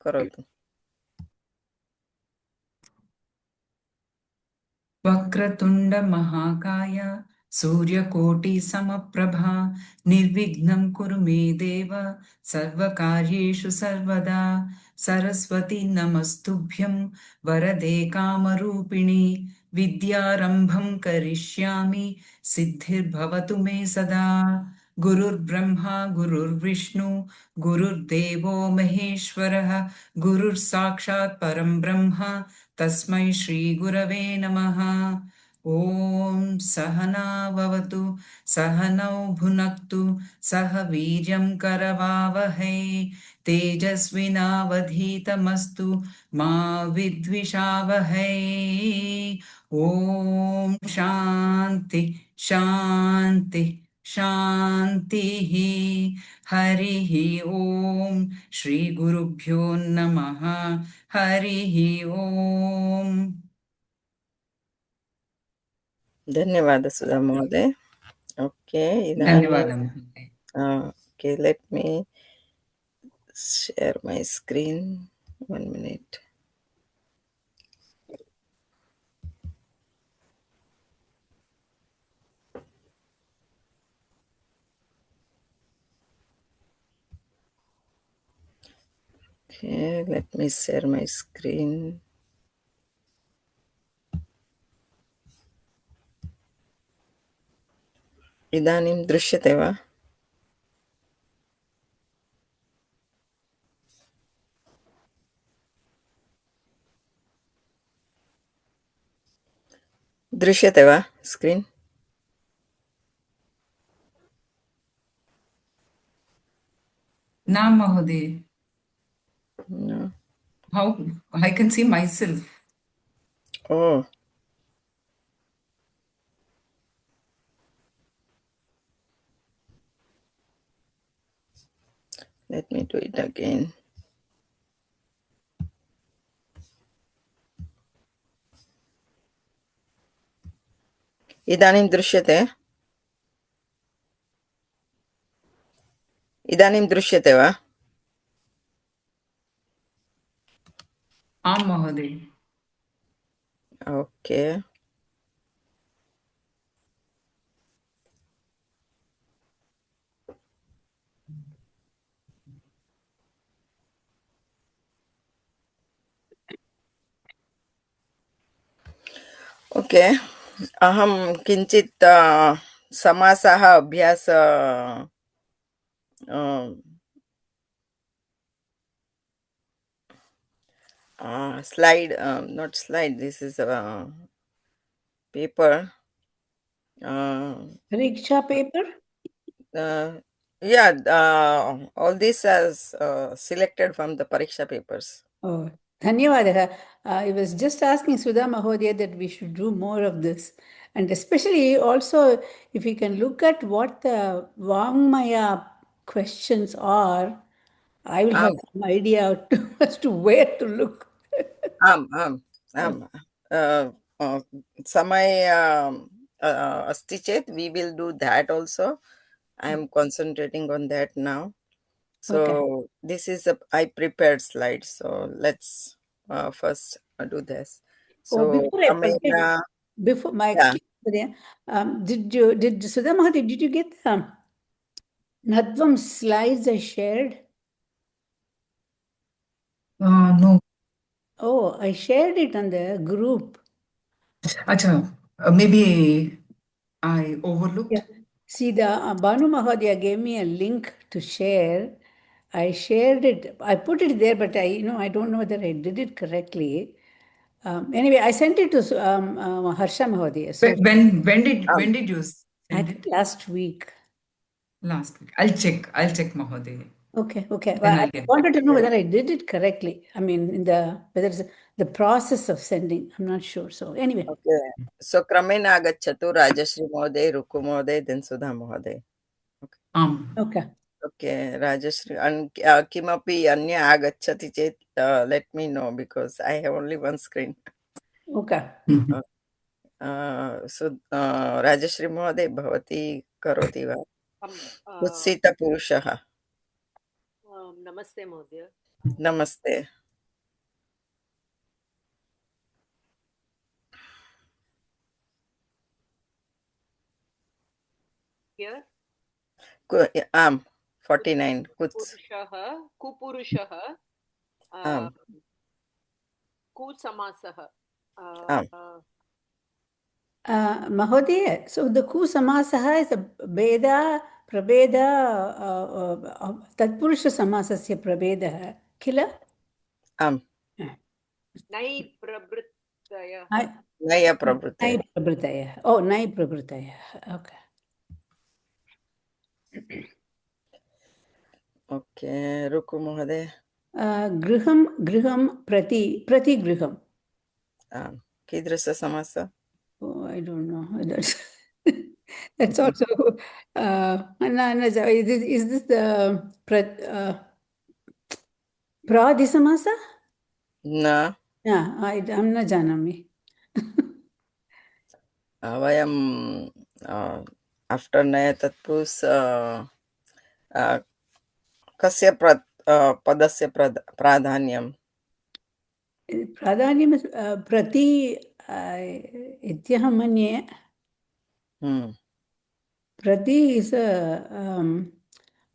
करोतु। वक्रतुण्ड महाकाय सूर्यकोटिसमप्रभा निर्विघ्नं कुरु मे देव सर्वकार्येषु सर्वदा। सरस्वती नमस्तुभ्यं वरदे कामरूपिणि विद्यारम्भं करिष्यामि सिद्धिर्भवतु मे सदा। गुरुर्ब्रह्मा गुरुर्विष्णु गुरुर्देवो महेश्वरः गुरुः साक्षात् परं ब्रह्म तस्मै श्रीगुरवे नमः। ॐ सहना भवतु सहनौ भुनक्तु सह वीर्यं करवावहै तेजस्विनावधीतमस्तु मा विद्विषावहै। ॐ शान्ति शान्ति शान्तिः। हरिः ॐ श्रीगुरुभ्यो नमः। हरिः ॐ। धन्यवाद सुधा महोदय। ओके, धन्यवादः महोदय। okay, let me share my screen. 1 minute. Okay, let me share my screen. इदानीं दृश्यते वा? दृश्यते वा स्क्रीन्? न महोदय। No. How I can see myself? Oh. Let me do it again. इदानीं दृश्यते? इदानीं दृश्यते वा? आं महोदय। ओके। ओके, अहं किञ्चित् समासः अभ्यास slide, not slide, this is a paper. Pariksha paper? Yeah, all this is selected from the Pariksha papers. Oh, Dhanyavadaha. I was just asking Sudha Mahodaya that we should do more of this. And especially also, if we can look at what the Vangmaya questions are, I will have some idea as to where to look. समय अस्ति चेत् we will do that also. I am concentrating on that now. So Okay. this is I prepared slides. So let's first do this. Oh, So before I forget, Amina, before my yeah. excuse, did Sudha Mahodaya, did you get the Nadvam slides I shared? No. Oh, I shared it on the group. Acha, maybe I overlooked. Yeah. See, the Banu Mahodaya gave me a link to share. I shared it. I put it there, but I don't know whether I did it correctly. Anyway, I sent it to Harsha Mahodaya. So When did you I send think it? last week. Last week. I'll check Mahoday. Okay. Then Well, I I'll get wanted back. to know whether I did it correctly. I mean, whether it's the process of sending. I'm not sure. So anyway. Okay. So क्रमेण आगच्छतु राजश्री महोदय, रुकु महोदय, then सुधा महोदय. Okay. Okay, Rajashri, किमपि अन्य आगच्छति चेत् let me know because I have only one screen. Okay. So Rajshree महोदय भवती करोति वा? कुत्सितपुरुषः. Namaste, Mahodaya. Namaste. Here, Am 49. Kuts. Kupurushaha, Am. Kusamasaha. Am. Mahodaya, so the ku samasaha is a Veda, Prabeda, Tatpurusha samasasya Prabeda, kila? Am. Nai Prabhritaya. Naya Nai Prabhutaya. Prabhritaya. Oh, Nai Prabhritaya. Okay. Okay. Ruku Mahodaya. Griham, Prati Griham. Am. Kidrisa Samasa. Oh, I don't know. That's also, is this the Pradisamasa? Na. Yeah, I'm not janami. Vayam after Naya Tatpus kasya padasya pradhanyam. Pradhanyam is Prati Ityaham manye. Prati is a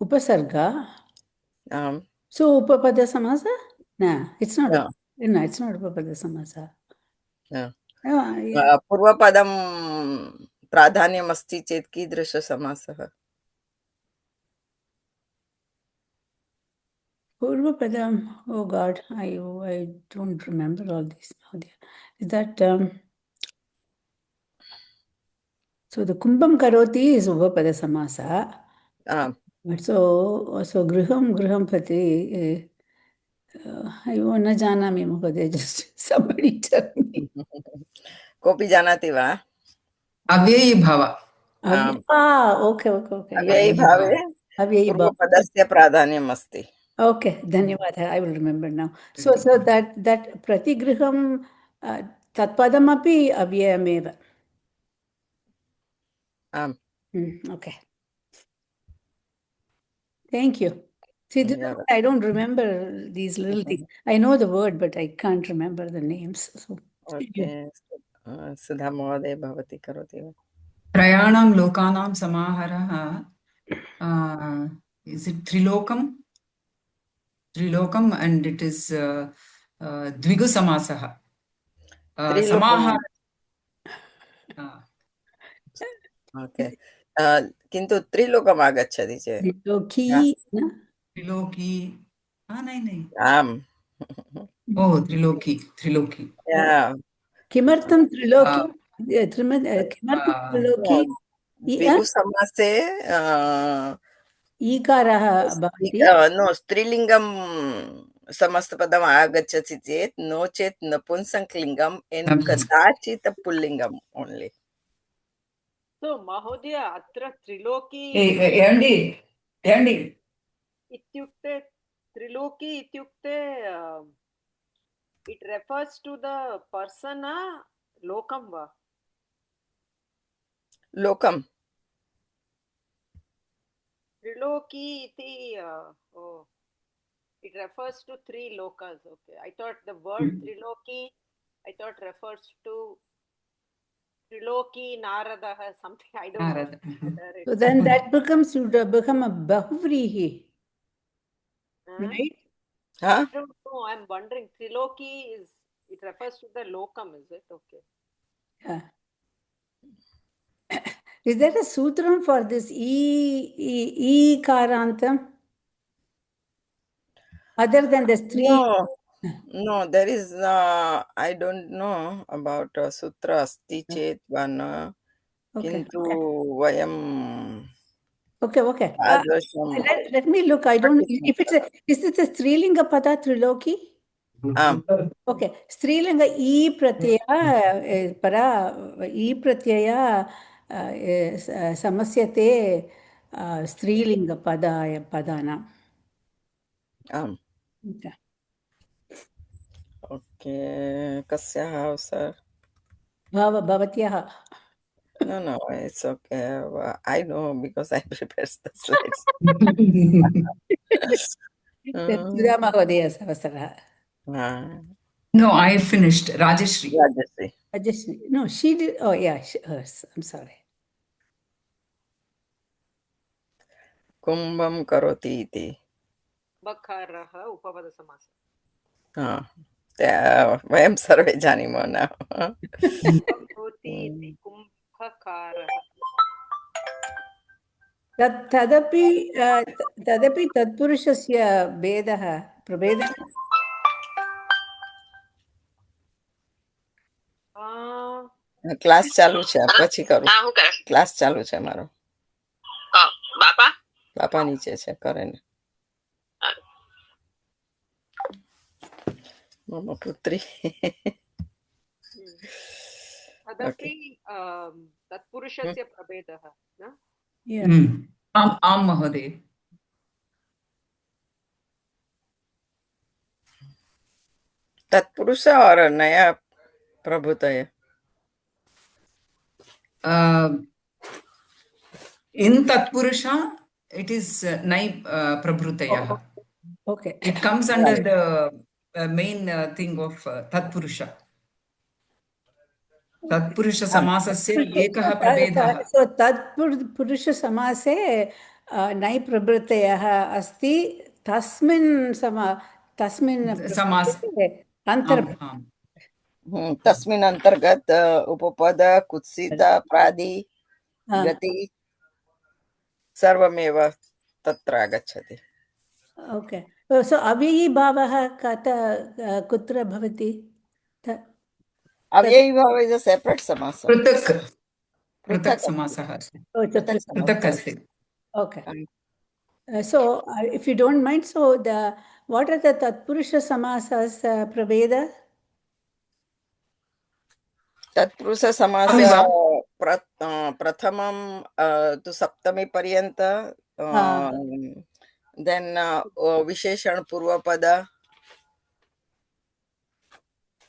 Upasarga. So Upapada Samasa? No, it's not. Yeah. No, it's not Upapada Samasa. Yeah. Yeah. पूर्वपदं प्राधान्यमस्ति चेत् कीदृशसमासः? Purvapadam, oh God, I don't remember all these now. Is that so the Kumbham Karoti is Upapada Samasa. So Griham Pati, I want to janami Mahodaya, just somebody tell me. कोऽपि जानाति वा? अव्ययीभाव Okay. अव्ययीभावे पूर्वपदस्य प्राधान्यम् अस्ति. Okay, धन्यवादः. I will remember now. So that Pratigriham Tatpadamapi avyayameva. आम्. Okay. Thank you. See, I don't remember these little things. I know the word, but I can't remember the names. So, okay. Sudha महोदय भवती करोति वा? त्रयाणां लोकानां समाहारः is it Trilokam and it is Dvigu Samasah. Samahara. Okay. किन्तु त्रिलोकम् आगच्छति चेत् Triloki. नहीं. आम्. Triloki. Kimartam Triloki? Kimartam Triloki? द्विगुसमासे ईकारः भवति. नो स्त्रीलिङ्गं समस्तपदम् आगच्छति चेत् नो चेत् नपुंसकलिङ्गम् कदाचित् पुल्लिङ्गम् only. So, Mahodaya, atra Triloki Andy. ityukte Triloki ityukte it refers to the person lokam va? Lokam. Triloki iti it refers to three lokas. Okay, I thought the word Triloki refers to Triloki, Narada, something. I don't know. So then that becomes a Bahuvrihi. Right? I don't know. I'm wondering. Triloki it refers to the lokam, is it? Okay. Yeah. Is there a sutram for this E karantam? Other than the three? No, there is, I don't know about sutra asti chet vana. Kintu vayam. Okay. Let me look. I don't. If it's is this a Strilinga pada Triloki? Okay. Strilinga E pratyaya para E pratyaya samasyate Strilinga padana. Okay. Kasyaha, sir? Bhavatyah. No, it's okay. I know because I prepared the slides. Sudha Mahodayas avasarah. No, I finished. Rajeshri. Rajashri. No, she did. Oh, yeah, hers. I'm sorry. कुम्भं करोति इति बकारः उपपदसमासः वयं सर्वे जानीमः न करोति इति कुम्भकारः तदपि तत्पुरुषस्य भेदः प्रभेदः ક્લાસ ચાલુ છે પછી કરું ક્લાસ ચાલુ છે મારો બાપા નીચે છે કરે ને મમ પુત્રી तदपि तत्पुरुषस्य प्रभेदः न आं महोदय तत्पुरुष और नया प्रभुतय in Tatpurusha it is Nai Prabhrutayah. Okay. It comes under the main thing of Tatpurusha. Tatpurusha samasasya ekah prabedha. So Tatpurusha samase Nai Prabhrutayah asti tasmin Samas. तस्मिन् अंतर्गत उपपद कुत्सित प्रादि गति सर्वमेव तत्र आगच्छति Okay. So अव्ययी भावः कुत्र भवति अव्ययी भाव इज अ सेपरेट समास पृथक् समासः पृथक् अस्ति Okay. So if you don't mind, so what are the Tatpurusha samasas praveda? तत्पुरुष समास प्रथमं तु सप्तमी पर्यंत देन विशेषण पूर्वपद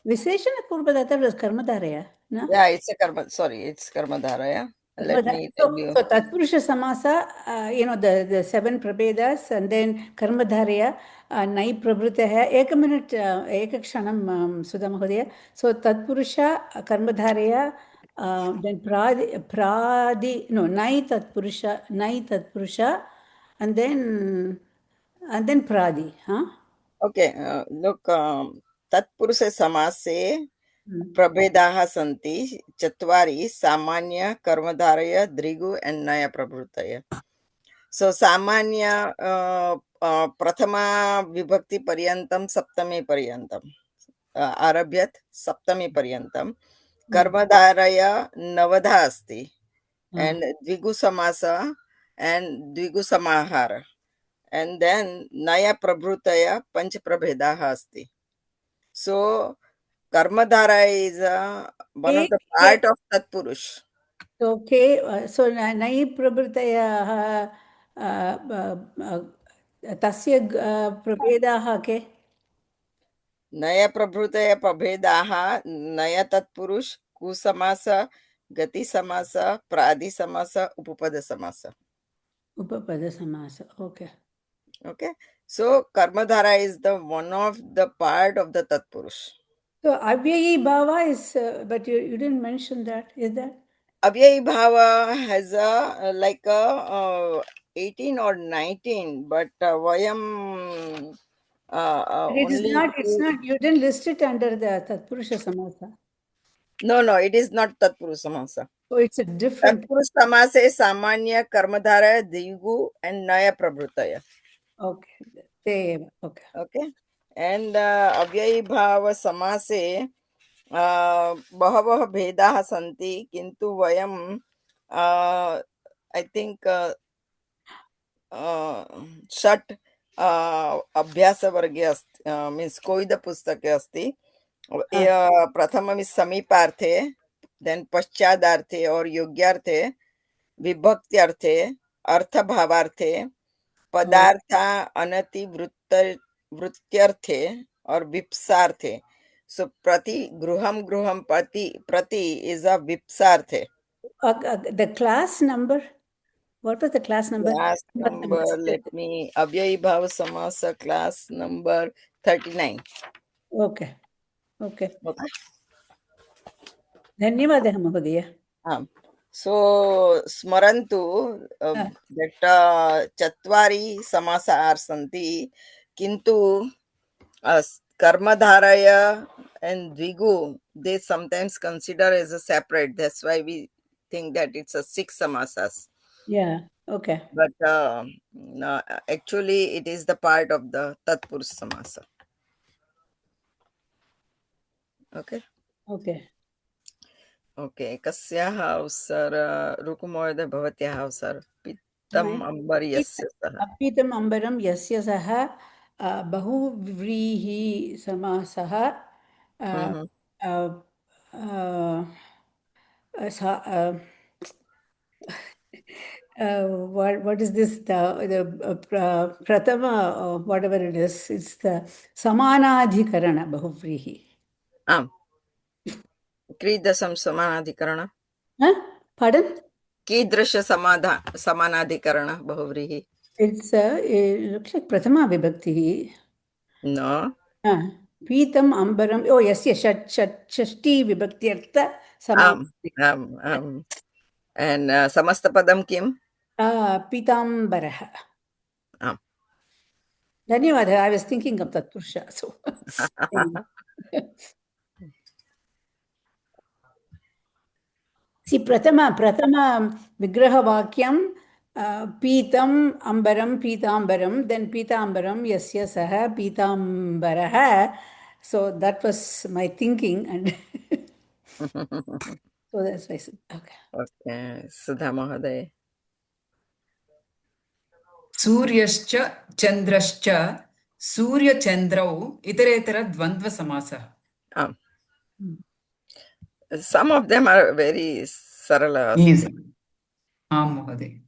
विशेषण पूर्वपद that was कर्मधारया no yeah it's a karma sorry it's karmadharaya let me tell you so tatpurusha samasa the 7 prabhedas and then karmadharaya nai prabhrutah ek minute ek kshanam Sudha Mahodaya so tatpurusha karmadharaya then pradi no nai tatpurusha and then pradi okay look तत्पुरुष समासे प्रभेदाः सन्ति चत्वारि सामान्य कर्मधारय द्विगु and नय प्रभृतय सो सामान्य प्रथमा विभक्ति पर्यन्तं सप्तमी पर्यन्तं आरभ्यत सप्तमी पर्यन्तं कर्मधारय नवधा अस्ति एंड द्विगु समास एंड द्विगु समाहार एंड देन नय प्रभृतय पंच प्रभेदाः अस्ति so karmadhara is one of the part of tatpurush okay so nai prabhrutayah tasya prabhedaः के नय प्रभृतय प्रभेदाः नय तत्पुरुष कुसमास गति समास प्रादि समास उपपद समास okay okay so karmadhara is the one of the part of the tatpurush so avyayi bhava is but you didn't mention that is that avyayi bhava has a like a 18 or 19 but vayam it is not it's not you didn't list it under the tatpurusha samasa no it is not tatpurusha samasa so it's a different tatpurusha samase samanya karmadhara द्विगु and naya prabhrutaya okay okay and अव्ययी भाव समासे बहवः भेदाः सन्ति किन्तु वयं I think षट् अभ्यासवर्गे अस्ति means कोविदपुस्तके अस्ति प्रथमम् समीपार्थे देन पश्चादार्थे और योग्यार्थे विभक्त्यर्थे अर्थभावार्थे पदार्थ अनति वृत्त्यर्थे और विप्सार्थे so prati gruham prati is a vipsarthe the class number What was the class number? Class number, let me, Abyayi Bhava Samasa, class number 39. Okay. Okay. Okay. धन्यवादः महोदय. So smarantu that chatvari samasa are santi, kintu karmadharaya and dvigu they sometimes consider as a separate. That's why we think that it's a 6 samasas. Yeah. Okay. But no, actually it is the part of the tatpurush samasa. Okay. Okay. Okay. Kasyaः अवसर रुकुमहोदय भवत्याः अवसर पित्तम् अम्बर्यस्य सः. अपीतम् अम्बरं यस्य सः बहुव्रीहि समासः what is this, the pratama, whatever it is, it's the samanadhikarana bahuvrihi. कीदृशं समानाधिकरण? Pardon? कीदृश समानाधिकरण बहुव्रीहि? It's it looks like pratama vibhakti. No. पीतम् अम्बरम्, ओ यस्य षष्ठी विभक्त्यर्थ समानाधिकरणम्. And समस्तपदं किम्? पीताम्बरः. धन्यवादः. I was thinking of Tatpurusha. So see, pratama vigrahavakyam पीतम् अम्बरं पीताम्बरं, then पीताम्बरं यस्य सः पीताम्बरः. So that was my thinking, and so that's why I said, okay. Okay. Sudha Mahoday. सूर्यश्च चन्द्रश्च सूर्यचन्द्रौ इतरेतर द्वन्द्वसमासः. Some of them are very sarala. Easy. आम् महोदय.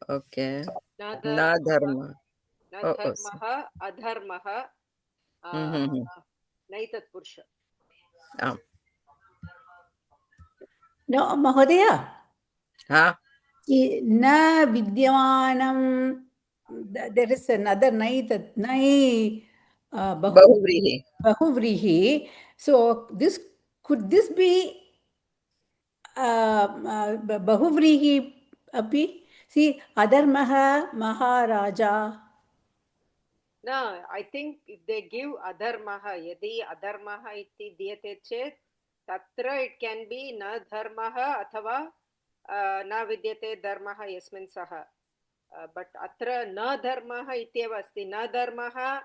Okay. Na dharma. dharmah, adharmah, naitat purusha. No, Mahodaya. Na vidyamanam. There is another nai bahuvrihi. So could this be bahuvrihi api? See, adharmaha maharaja. No, I think if they give adharmaha, yadi adharmaha iti diyate chet, tatra it can be na dharmaha athava na vidyate dharmaha yasmin saha. But atra na dharmaha ityeva asti. Na dharmaha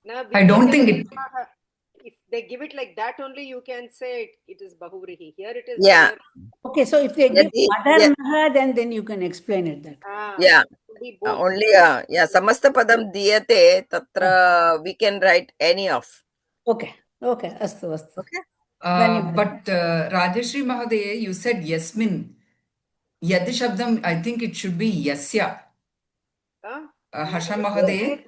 na vidyate. I don't think it. If they give it like that only, you can say it is bahuvrihi. Here it is. Yeah. Okay, so if they give adharmaha, then you can explain it that. Yeah. Only samasta padam diyate tatra we can write any of. Okay. Astu. Okay. But Rajeshri Mahodaya, you said yasmin. Yadi shabdam, I think it should be yasya. Harsha Mahodaya,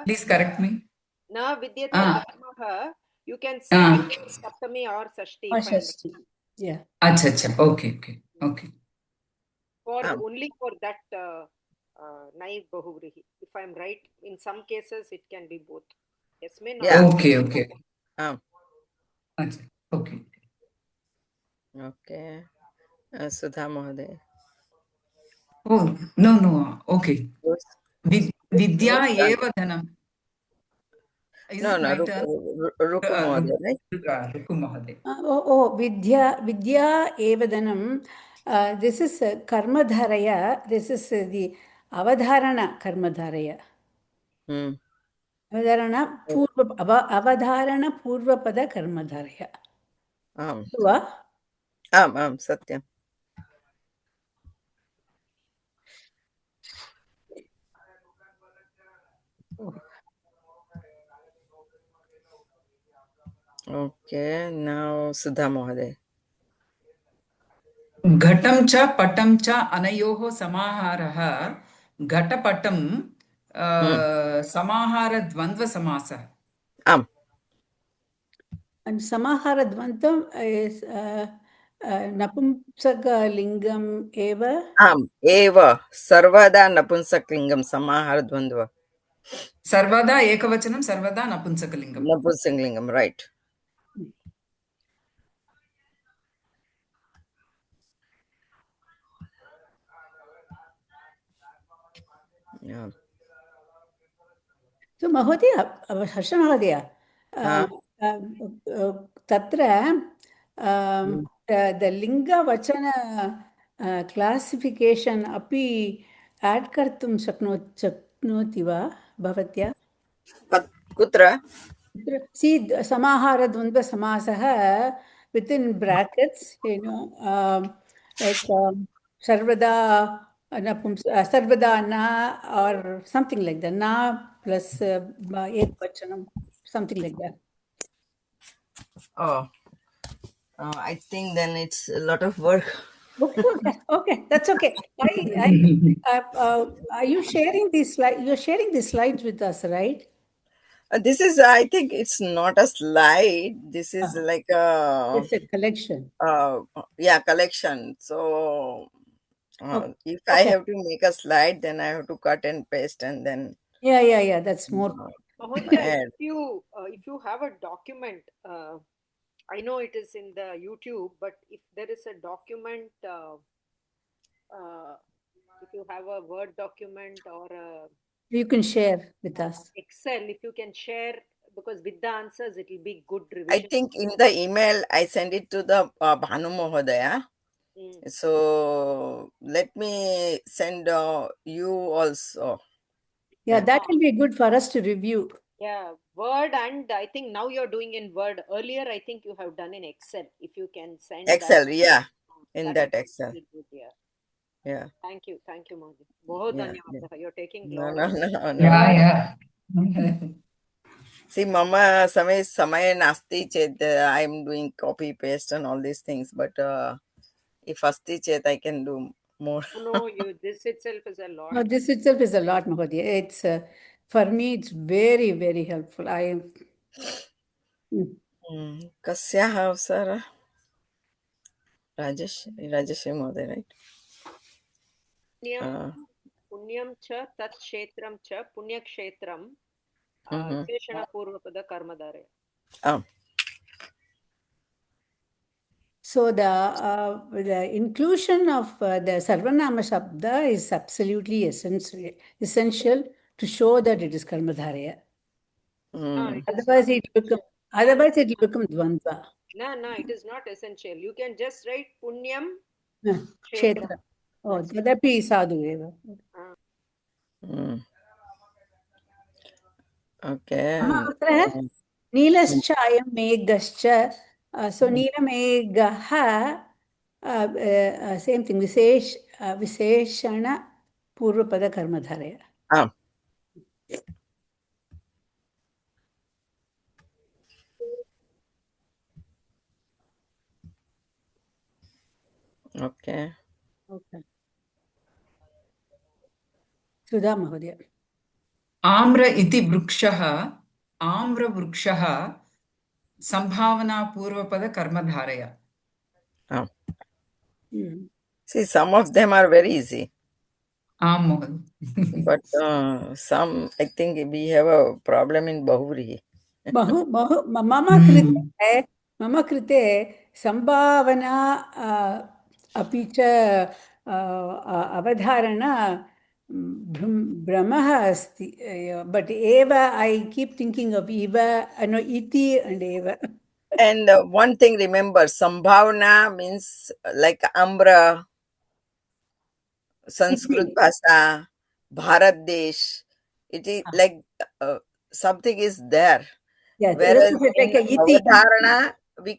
please correct me. Na vidyate dharmaha, you can say saptami or sashti. Yeah. Acha. Okay. For only for that naiv bahuvrihi. If I'm right, in some cases it can be both. Yasmin. Yeah. Okay. Acha. Okay. Sudha Mahoday. Oh, no. Okay. Vidya eva dhanam. No, Ruku Mahoday, right? Ruku Mahoday. Vidya eva dhanam. This is karmadharaya. This is the avadharana karmadharaya. Avadharana purvapada karmadharaya. Satyam. Okay, now Sudha Mahoday. Ghatam cha patam cha anayoho samaharaha ghatapatam samahara dvandva samasa. And samahara dvandvam is नपुंसकलिङ्गम् एव आम् एव सर्वदा नपुंसकलिङ्गं समाहारद्वन्द्व सर्वदा एकवचनं सर्वदा नपुंसकलिङ्गम् नपुंसकलिङ्गं right. Yeah. So महोदय हर्षमहोदय तत्र the लिङ्गवचन classification अपि आड् कर्तुं शक्नोति वा भवत्या? कुत्र? See, समाहारद्वन्द्वसमासः within brackets, like sarvada sarvada na or something like that. Na plus ekvachanam, something like that. Oh, I think then it's a lot of work. Okay, that's okay. Are you sharing these slides? You're sharing these slides with us, right? This is, I think it's not a slide. This is like a It's a collection. Yeah, collection. So if I have to make a slide, then I have to cut and paste and then Yeah. That's more. Mahodaya, add. if you have a document, I know it is in the YouTube, but if there is a document, if you have a Word document or a You can share with us. Excel, if you can share, because with the answers it will be good I revision. think in the email I send it to the Bhanu Mohodaya. So let me send you also. Yeah, that will be good for us to review. Yeah, Word, and I think now you're doing in Word. Earlier, I think you have done in Excel. If you can send Excel, that, yeah, in that that would be Excel. really good, yeah. Yeah. Thank you, Modi. बहुत Yeah, धन्यवाद. You're taking No. yeah yeah See, mama samay nasti chet I'm doing copy paste and all these things, but if asti chet I can do more. No, this itself is a lot. No, this itself is a lot, Mahodaya. It's for me, it's very, very helpful. Kasyaः अवसरः? Rajeshri Mohoday, right? पुण्यं च तत् क्षेत्रं च पुण्यक्षेत्रं विशेषणपूर्वपद कर्मधारय. So the inclusion of the Sarvanama Shabda is absolutely essential to show that it is Karmadharaya. Otherwise, it will become Dvandva. No, it is not essential. You can just write Punyam Kshetra. Oh, Tadapi Sadhu eva. Okay. Neelascha ayam meghascha. So Neelamegaha, same thing, Visheshana Purvapada Karmadharaya. Okay. Sudha Mahodaya. आम्र इति वृक्षः आम्रवृक्षः संभावनापूर्वपद कर्मधारय. See, some of them are very easy. आम् महोदय. But some, I think we have a problem in Bahuri. मम कृते संभावना अपि च अवधारणा भ्रमः अस्ति. But eva, I keep thinking of eva, iti and eva. And one thing, remember, Sambhavana means like Ambra, Sanskrit Bhasha, Bharat Desh. It is like something is there. Yeah, whereas like in Avadharana, we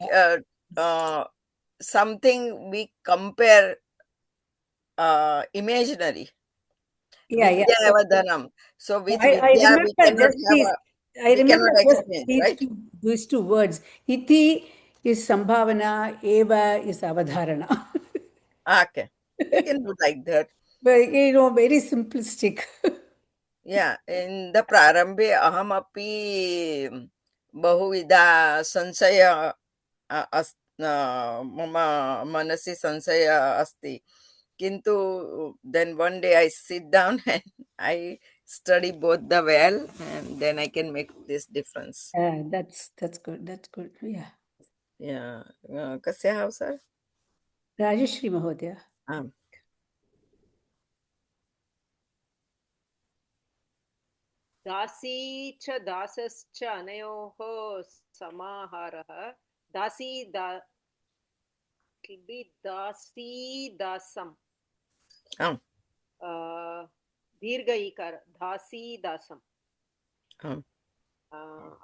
something we compare imaginary. Yeah. Avadhanam. So with I Vidya, remember we cannot just have these. I remember just right? these two words. Iti is Sambhavana, eva is Avadharana. Okay. We can do like that. But, very simplistic. Yeah. In the Prarambhe, aham api bahuvida sansaya मम मनसि संशयः अस्ति, किन्तु then one day I sit down and I study both the well, and then I can make this difference. That's good. That's good. Yeah. Yeah. Kasyaः sir? Rajeshri Mahodaya. आम्. दासी च दासश्च अनयोः समाहारः. दासी दासी दासम. आम्. दीर्घ इकार दासी दासम. आम्.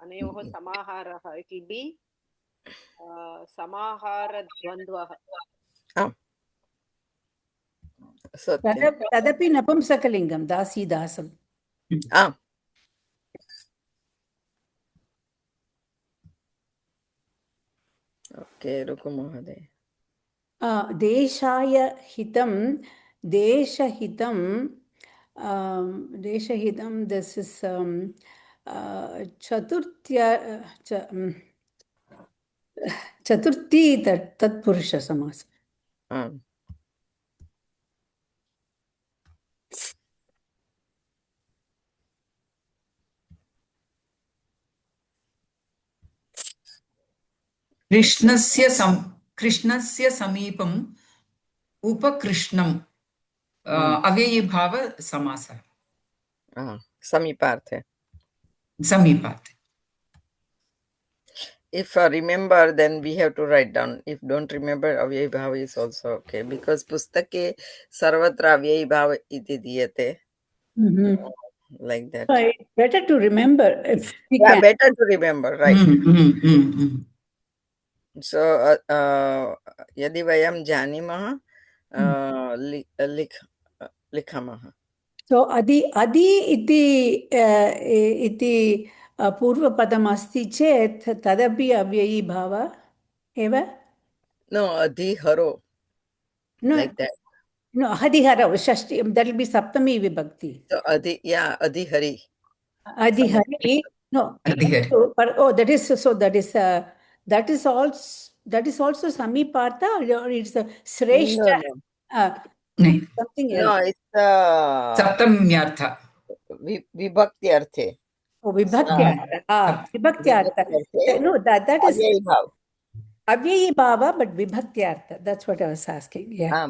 अनयोः समाहारः. It will be समाहार द्वन्द्वः. आम्. सत्यं. तदपि नपुंसकलिङ्गं दासी दासम्. आम्. ओके, रुकु महोदय. देशाय हितं देशहितं देशहितं this is चतुर्थी तत्पुरुषसमासः. आम्. कृष्णस्य समीपम् उपकृष्णम् अव्ययीभाव समासः. समीपार्थे. समीपार्थे. If remember, then we have to write down. If don't remember, avyay bhava is also okay, because pustake sarvatra avyay bhava iti diyate. Like that. So it's better to remember if we Yeah, can. better to remember, right? So यदि वयं जानीमः लिखामः. So adi iti पूर्वपदम् अस्ति चेत् तदपि अव्ययी भाव एव. No, adhiharo. No, like that. No, Adhihara, Shashti, that will be Saptami Vibhakti. So adhihari. Adhihari, no. Adhihari. So, that is also Samipartha, or it's a Shreshta. Something else. No, it's Saptamyartha. vibhakti arthe. Oh, Vibhakti Artha. Vibhakti Artha. No, that is Avyayi Bhava, but Vibhakti Artha. That's what I was asking. Yeah.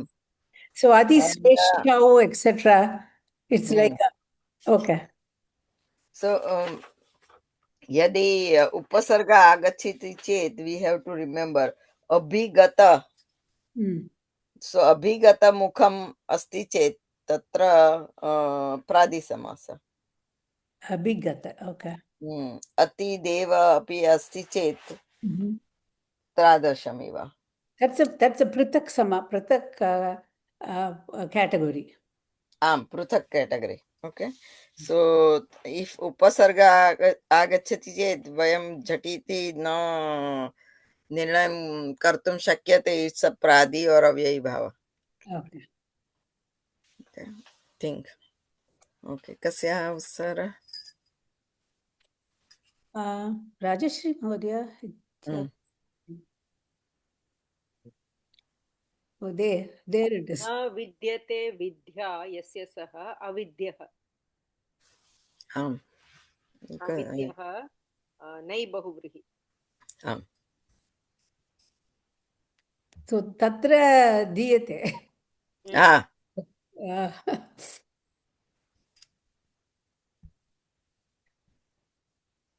So Adi Shreshta, etc. It's like, okay. So यदि उपसर्ग आगच्छति चेत् we have to remember abhigata. So abhigata mukham अस्ति चेत् तत्र प्रादिसमासः. Abhigata, okay. अति देव अपि अस्ति चेत् त्रादशमिव. That's a prithak category. पृथक् category. Okay. So if उपसर्ग आगच्छति चेत् वयं झटिति न निर्णयं कर्तुं शक्यते. इट्स् अ प्रादि और अव्ययी भाव. Okay. Think. Okay. कस्याः उत्तरः? Rajeshri Mahodaya. Oh, there it is. न विद्यते विद्या यस्य सः अविद्यः. अविद्यः नै बहुव्रीहि. So tatra diyate.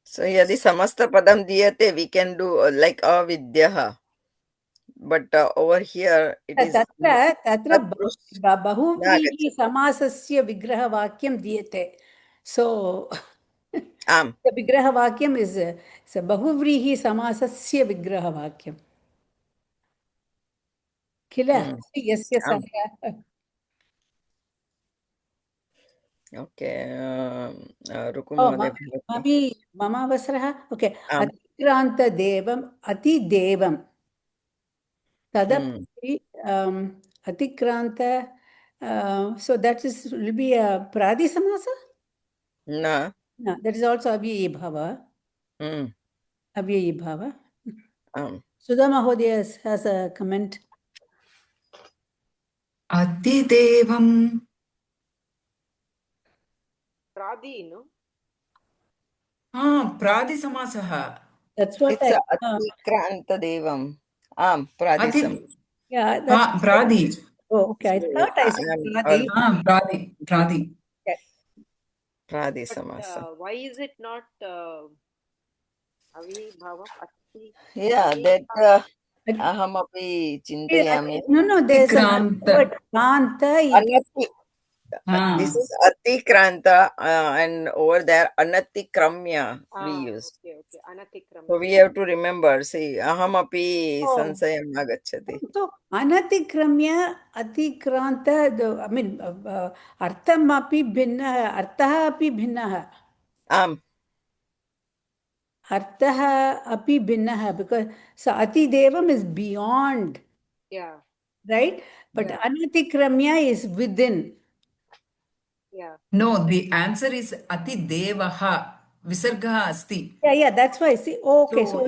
So यदि समस्त पदम दीयते, we can do like avidyah. But over here it is tatra bahuvrihi samasasya vigraha vakyam diyate. So the vigraha vakyam is bahuvrihi samasasya vigraha vakyam. Kila yasya sahya. Okay. Mama avasaraha. Okay. Atikranta devam ati devam. Tadapi atikranta. So that will be a pradi samasa? No. No, that is also avyayi bhava. Avyayi bhava. Sudha Mahodaya has a comment. Atidevam. Pradi, no? Pradi samasaha. That's what It's Atikranta Devam. Pradisam. Yeah, that's Pradi. Oh, okay. I thought I said Pradi. Pradi. Okay. Pradi samasa. Why is it not Avibhava? Yeah, that ahamapi chintayami. No, there's a word Kranta. This is Atikranta, and over there Anatikramya we use. Okay. Anatikramya. So we have to remember. See, ahamapi sansayam agachati. So Anatikramya, Atikranta. Artham api bhinna, Arthaha api bhinna. Arthaha api bhinna, because so Ati Devam is beyond. Yeah. Right? But Anatikramya is within. Yeah. No, the answer is Ati Devaha. Visargaha asti. Yeah, that's why. See, okay. So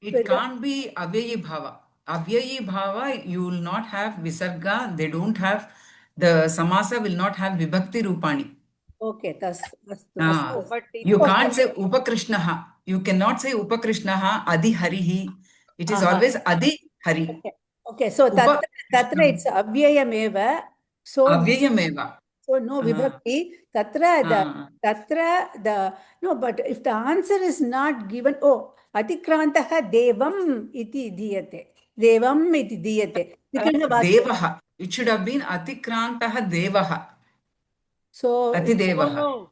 it can't be Avyayi Bhava. Avyayi Bhava, you will not have Visarga. They don't have, the Samasa will not have Vibhakti Rupani. Okay, that's but you can't say Upakrishnaha. You cannot say Upakrishnaha, Adi Harihi. It is always Adi Hari. Okay, so Tatra it's Avyayameva. So Avyayameva. So no vibhakti. Tatra no, but if the answer is not given, Atikrantaha Devam iti diyate. Devam iti diyate. Devaha. It should have been Atikrantaha Devaha. So Ati Devaha.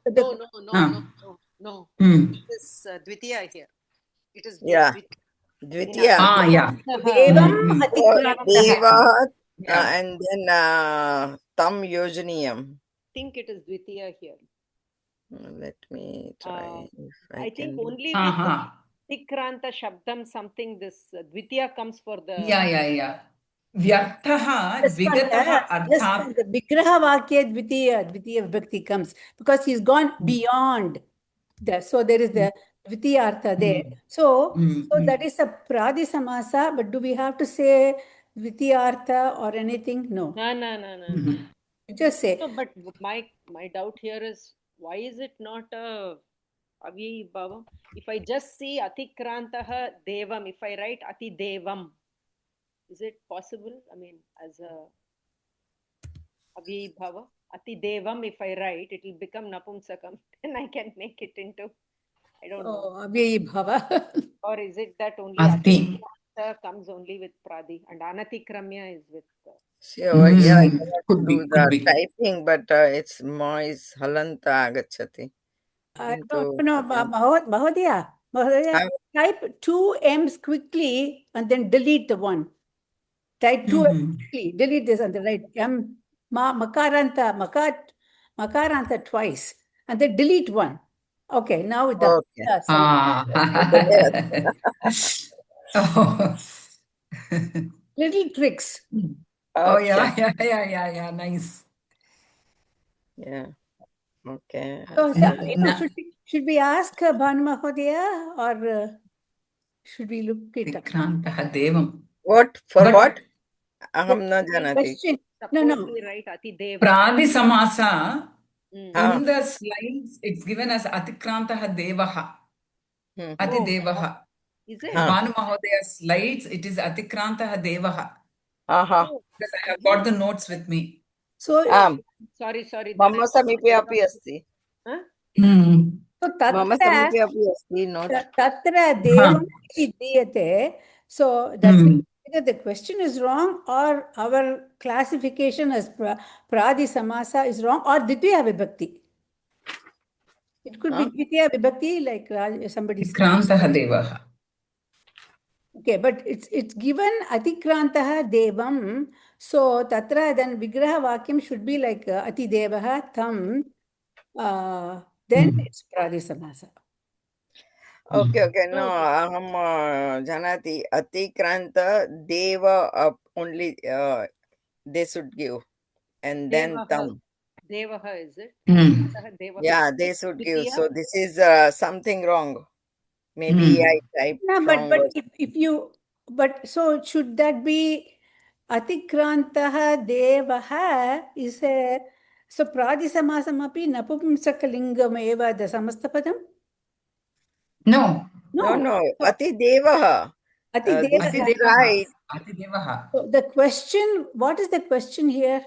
No. It is Dvitiya here. It is Dvitiya. Yeah. Devam Atikrantaha. And then Tam Yojaniyam. I think it is Dvitiya here. Let me try. I think only with Tikranta Shabdam something this Dvitiya comes for the... Yeah. Vyarthaha, Dvigataha, Arthat. The Vigraha Vakya Dvitiya Vibhakti comes because he's gone beyond. So there is the Dvitiya Artha there. So that is a Pradi Samasa, but do we have to say Dvitiya Artha or anything? No. No. You just say. No, but my doubt here is, why is it not a Avi Bhavam? If I just see Atikrantaha Devam, if I write Ati Devam, is it possible? I mean, as a Avi Bhava, Ati Devam, if I write, it will become Napumsakam. Then I can make it into, I don't know. Avi Bhava. Or is it that only Ati comes only with Pradi and Anatikramya is with... Sure, yeah, I cannot do the typing, but it's Mois Halanta Agachati. No, Mahodaya, type 2 M's quickly and then delete the one. Type 2 M's quickly, delete this and then write M, Makaranta twice and then delete one. Okay, now with that. Little tricks. Yeah, nice. Yeah. Okay. So, should we ask Bhanu Mahodaya or should we look it up? What? For what? Aham na janati. No. Pradi Samasa, in the slides, it's given as Atikrantaha Devaha. Ati Devaha. Is it? Bhanu Mahodaya's slides, it is Atikrantaha Devaha. Because I have got the notes with me. So, sorry. Mama Samipi api asti. So, Mama Samipi api asti, not. Tatra Devam iti diyate. So, that's either the question is wrong or our classification as Pradi Samasa is wrong or Ditya Vibhakti. It could be Ditya Vibhakti like somebody said. Krantaha Devaha. Okay, but it's given Atikrantaha Devam. So Tatra then Vigraha Vakyam should be like Ati Devaha Tam. Then it's Pradi Samasa. Okay. No, aham janati Atikranta Deva only they should give. And then Tam. Devaha, is it? Yeah, they should give. So this is something wrong. Maybe I typed wrong. But if you But so should that be Atikrantaha Devaha is a so Pradisamasamapi Napumsakalingam eva the Samastapadam? No. No. Ati Devaha. Ati This Devaha. is Atidevaha. right. Atidevaha. So the question, what is the question here?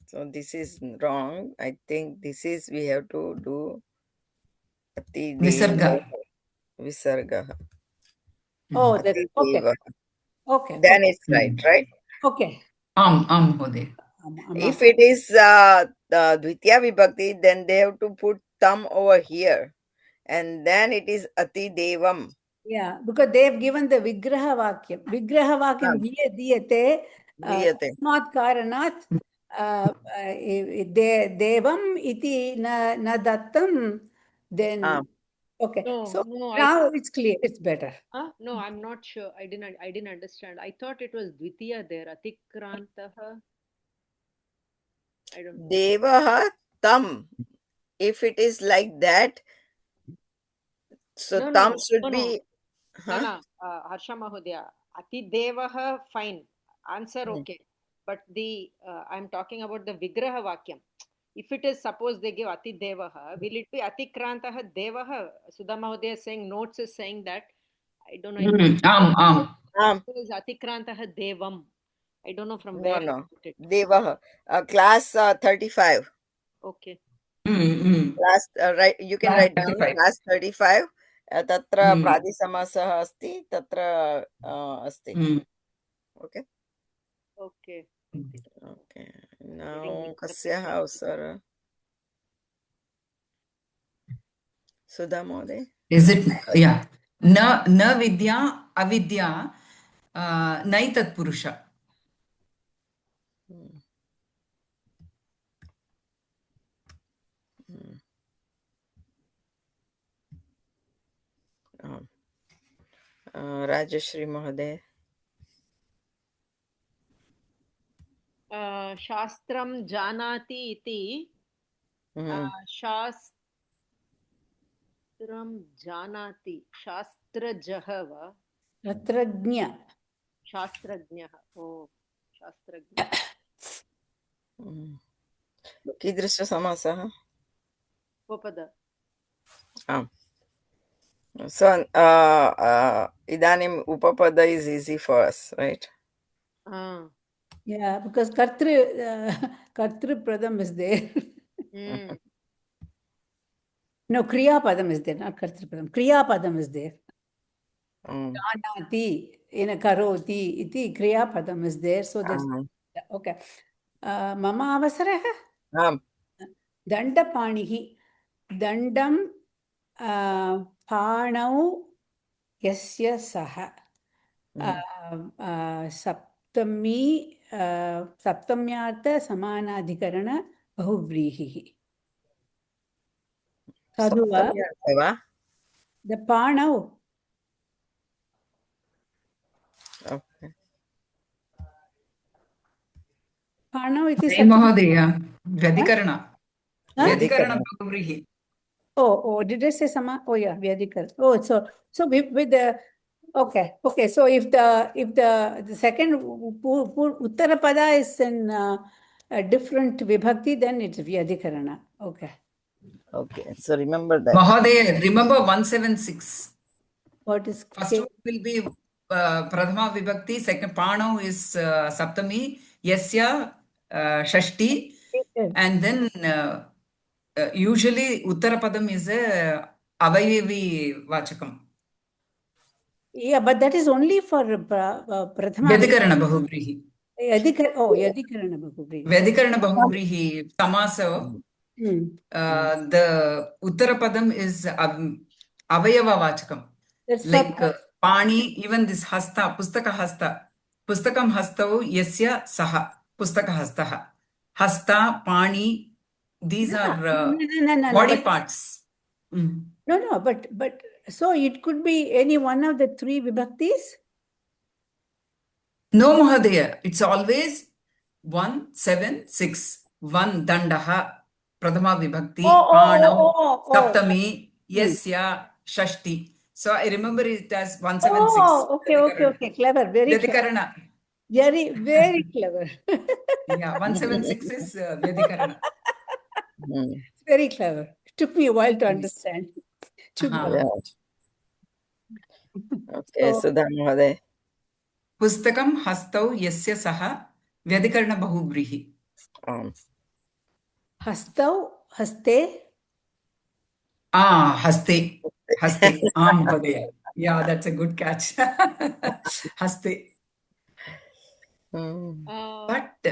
So this is wrong. I think this is we have to do Ati Visarga. Visarga. Oh, Ati that's okay. Devaha. Okay. Then it's right? Okay. Mohode. If it is the Dvitiya Vibhakti, then they have to put tam over here. And then it is Ati Devam. Yeah, because they have given the Vigraha Vakyam. Vigraha Vakyam diyate Diyate. tasmat karanat devam iti na dattam, then okay. No, So no, now it's clear, it's better. No, I'm not sure. I didn't understand. I thought it was Dvitiya there. Atikrantaha. I don't know. Devaha tam. If it is like that, so tam should be. No, Harsha Mahodaya. Ati Devaha, fine. Answer okay. But I'm talking about the Vigraha Vakyam. If it is, suppose they give Ati Devaha, will it be Atikrantaha Devaha? Sudha Mahodaya is saying, notes is saying that. I don't know. It is Atikrantaha Devam. I don't know from where. No. Devaha. Class 35. Okay. Class, right, you can write down class 35. Tatra Pradisamasah asti, tatra asti. Okay. Okay. Now, kasyaha avsara? Sudha Mode? Is it? Yeah. Na vidya, avidya, naitat purusha. Rajashri Mahoday. Shastram janati iti. Shastram janati. Shastrajah va? Shastrajnya. Shastrajnah. Oh, Shastrajnah. Kidrisha Samasaha? Upada. So, Idanim Upapada is easy for us, right? Yeah, because Kartri Pradam is there. No, Kriya Padam is there, not Kartri Padam. Kriya Padam is there. Janati, in a karoti, iti Kriya Padam is there. So that's okay. Mama avasaraha? Danda panihi. Dandam panau yasya saha. Saptamyartha samanadhikarana bahuvrihi. Sadhuva. The panau. Okay. Panau it is Mahodaya. Vyadikarana. Vyadikarana bahuvrihi. Oh, did I say sama? Oh yeah, Vyadikarana. Oh, so with the okay. So if the second Uttarapada is in a different vibhakti, then it's Vyadikarana. Okay. So remember that. Mahodaya, remember 176. What is first one will be Prathama Vibhakti, second Pano is Saptami, Yasya Shashti, and then usually Uttarapadam is Avayavi Vachakam. Yeah, but that is only for Prathama. Vyadikarana Bahuvrihi. Yadikarana Bahuvrihi. Vyadikarana Bahuvrihi Samasa. The Uttarapadam is Avayava Vachakam. Like Pani, even this Hasta, Pustaka Hasta. Pustakam Hastau Yasya Saha. Pustaka Hastaha. Hasta, Pani, these are body parts. No, but so it could be any one of the three vibhaktis? No, Mahadaya. It's always 1, 7, 6. 1 Dandaha, Prathama Vibhakti, Panam, Saptami, Yasya, Shashti. So I remember it as 176. Oh, okay. Clever. Very clever. Vyadikarana. Very clever. Yeah, 176 is Vyadikarana. It's very clever. It took me a while to understand. Yeah. Okay, Sudha Mahoday. Pustakam hastau yasya saha Vyadikarana bahuvrihi. Hastau, haste. Haste. Mahodaya. Yeah, that's a good catch. Haste. But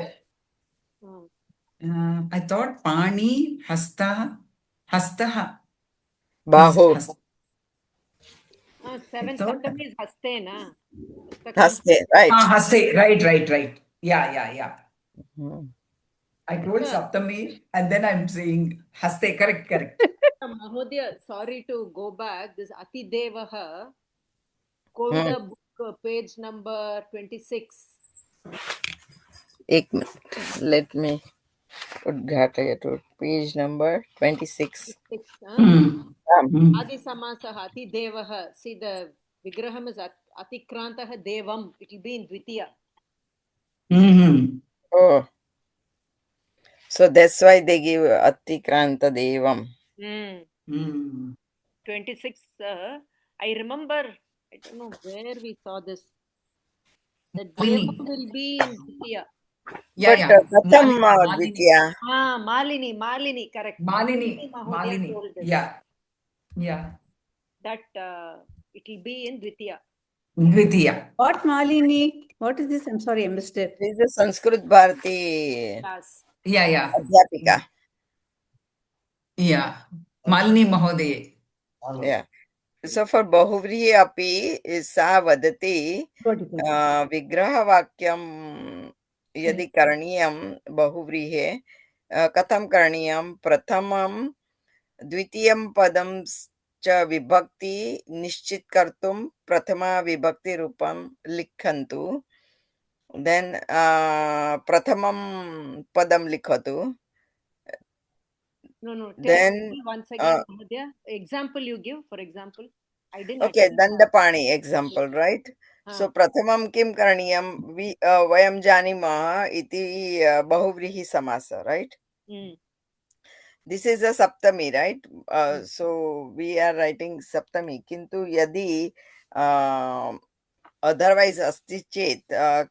I thought Pani, Hasta, Hastaha. Bahu. 7 Saptami is Haste, na? Haste, right. Haste, right. Yeah. I told Saptami and then I'm saying Haste, correct. Mahodaya, sorry to go back. This Ati Devaha, Kovida book, page number 26. Let me Udghata to page number 26. Adi Samasaha, Ati Devaha. See, the Vigraham is Atikrantaha Devam. It will be in Dvitiya. Oh. So that's why they give Atikranta Devam. 26. I remember, I don't know where we saw this. The Devam will be in Dvitiya. Yeah. Katham Dvitiya. Malini, correct. Malini. Yeah. That it will be in Dvitiya. What Malini? What is this? I'm sorry, I missed it. This is a Sanskrit Bharati class. Yeah. Adhyapika. Yeah. Malini Mahodaya. Yeah. So for Bahuvrihi api sa vadati vigrahavakyam yadi karaniyam bahuvrihe katham karaniyam prathamam dvitiyam padam cha vibhakti nishchit kartum prathama vibhakti rupam likhantu. Then prathamam padam likhatu. No. Then once again, example you give, for example. I didn't. Okay, Dandapani example, right? So prathamam kim karaniyam vayam janimah iti bahuvrihi samasa, right? This is a saptami, right? So we are writing saptami. Kintu yadi otherwise asti chet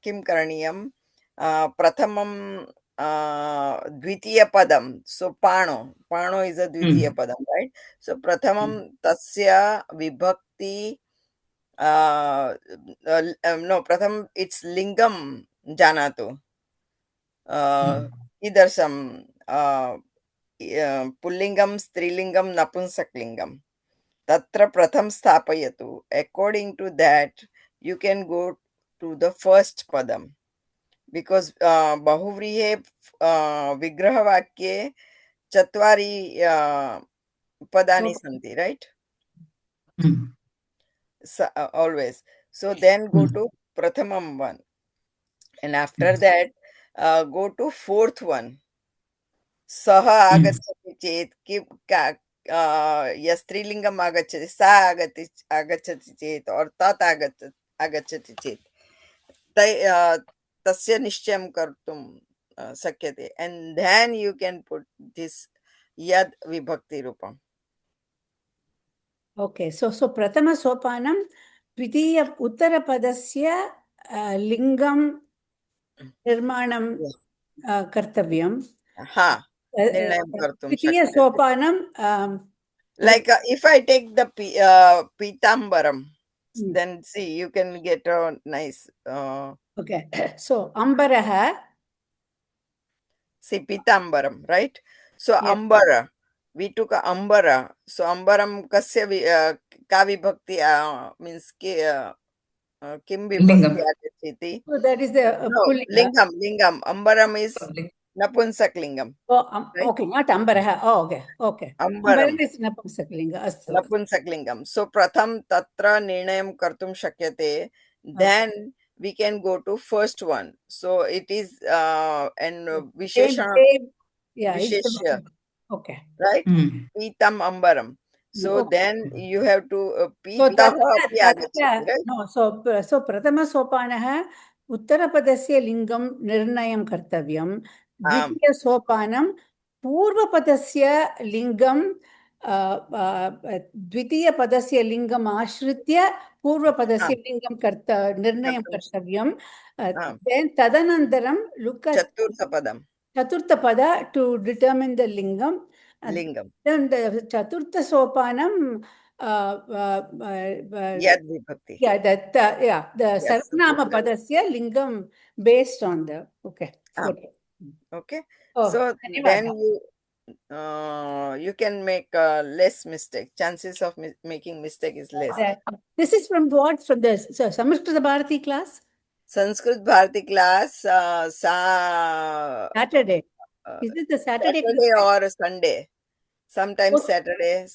kim karaniyam prathamam dvitiya padam. So pano is a dvitiya padam, right? So prathamam tasya vibhakti no, pratham it's lingam janatu. Idarsam pullingam, strilingam, napunsaklingam. Tatra pratham sthapayatu. According to that, you can go to the first padam. Because bahuvrihe vigrahavakye chatvari padani santi, right? Always. So then go to prathamam one. And after that, go to fourth one. Saha agachati chet yastrilingam agachati sa agachati chet or tat agachati chet tasya nishchayam kartum sakyate, and then you can put this yad vibhakti rupam. Okay, so Prathama Sopanam, Dvitiya Uttarapadasya Lingam Nirmanam Kartavyam. Nirnayam kartum Dvitiya Sopanam. Like if I take the Pitambaram, then see, you can get a nice. Okay, so Ambaraha. See, Pitambaram, right? So Ambara. We took a Ambara. So Ambaram kasya ka vibhakti means kim vibhakti agachiti. So that is the Lingam. Ambaram is Napunsaklingam. Oh, okay, not Ambaraha. Oh, okay. Ambaram is Napunsaklingam. Napunsaklingam. So pratham tatra nirnayam kartum shakyate. Then we can go to first one. So it is and Visheshana. Yeah, Visheshya. Okay. Right? Pitam Ambaram. So Okay. then you have to So pitah api agachati, right? no, so Pratama Sopanah Uttarapadasya Lingam Nirnayam Kartavyam, Dvitiya Sopanam Purvapadasya Lingam Dvitiya Padasya Lingam Ashritya Purvapadasya Lingam Nirnayam Kartavyam. Then Tadanandaram look at Chaturtha padam. Chaturtha Pada to determine the Lingam. Lingam. Then the Chaturtha Sopanam Yad vibhakti. yeah, the Yes. Sarvanama Padasya Lingam based on the okay. Okay. Oh, So then you can make less mistake. Chances of making mistake is less. This is from what? From the Samskrita Bharati class? Sanskrit Bharati class, Saturday. Is it the Saturday Saturday or Sunday? Sometimes Saturday,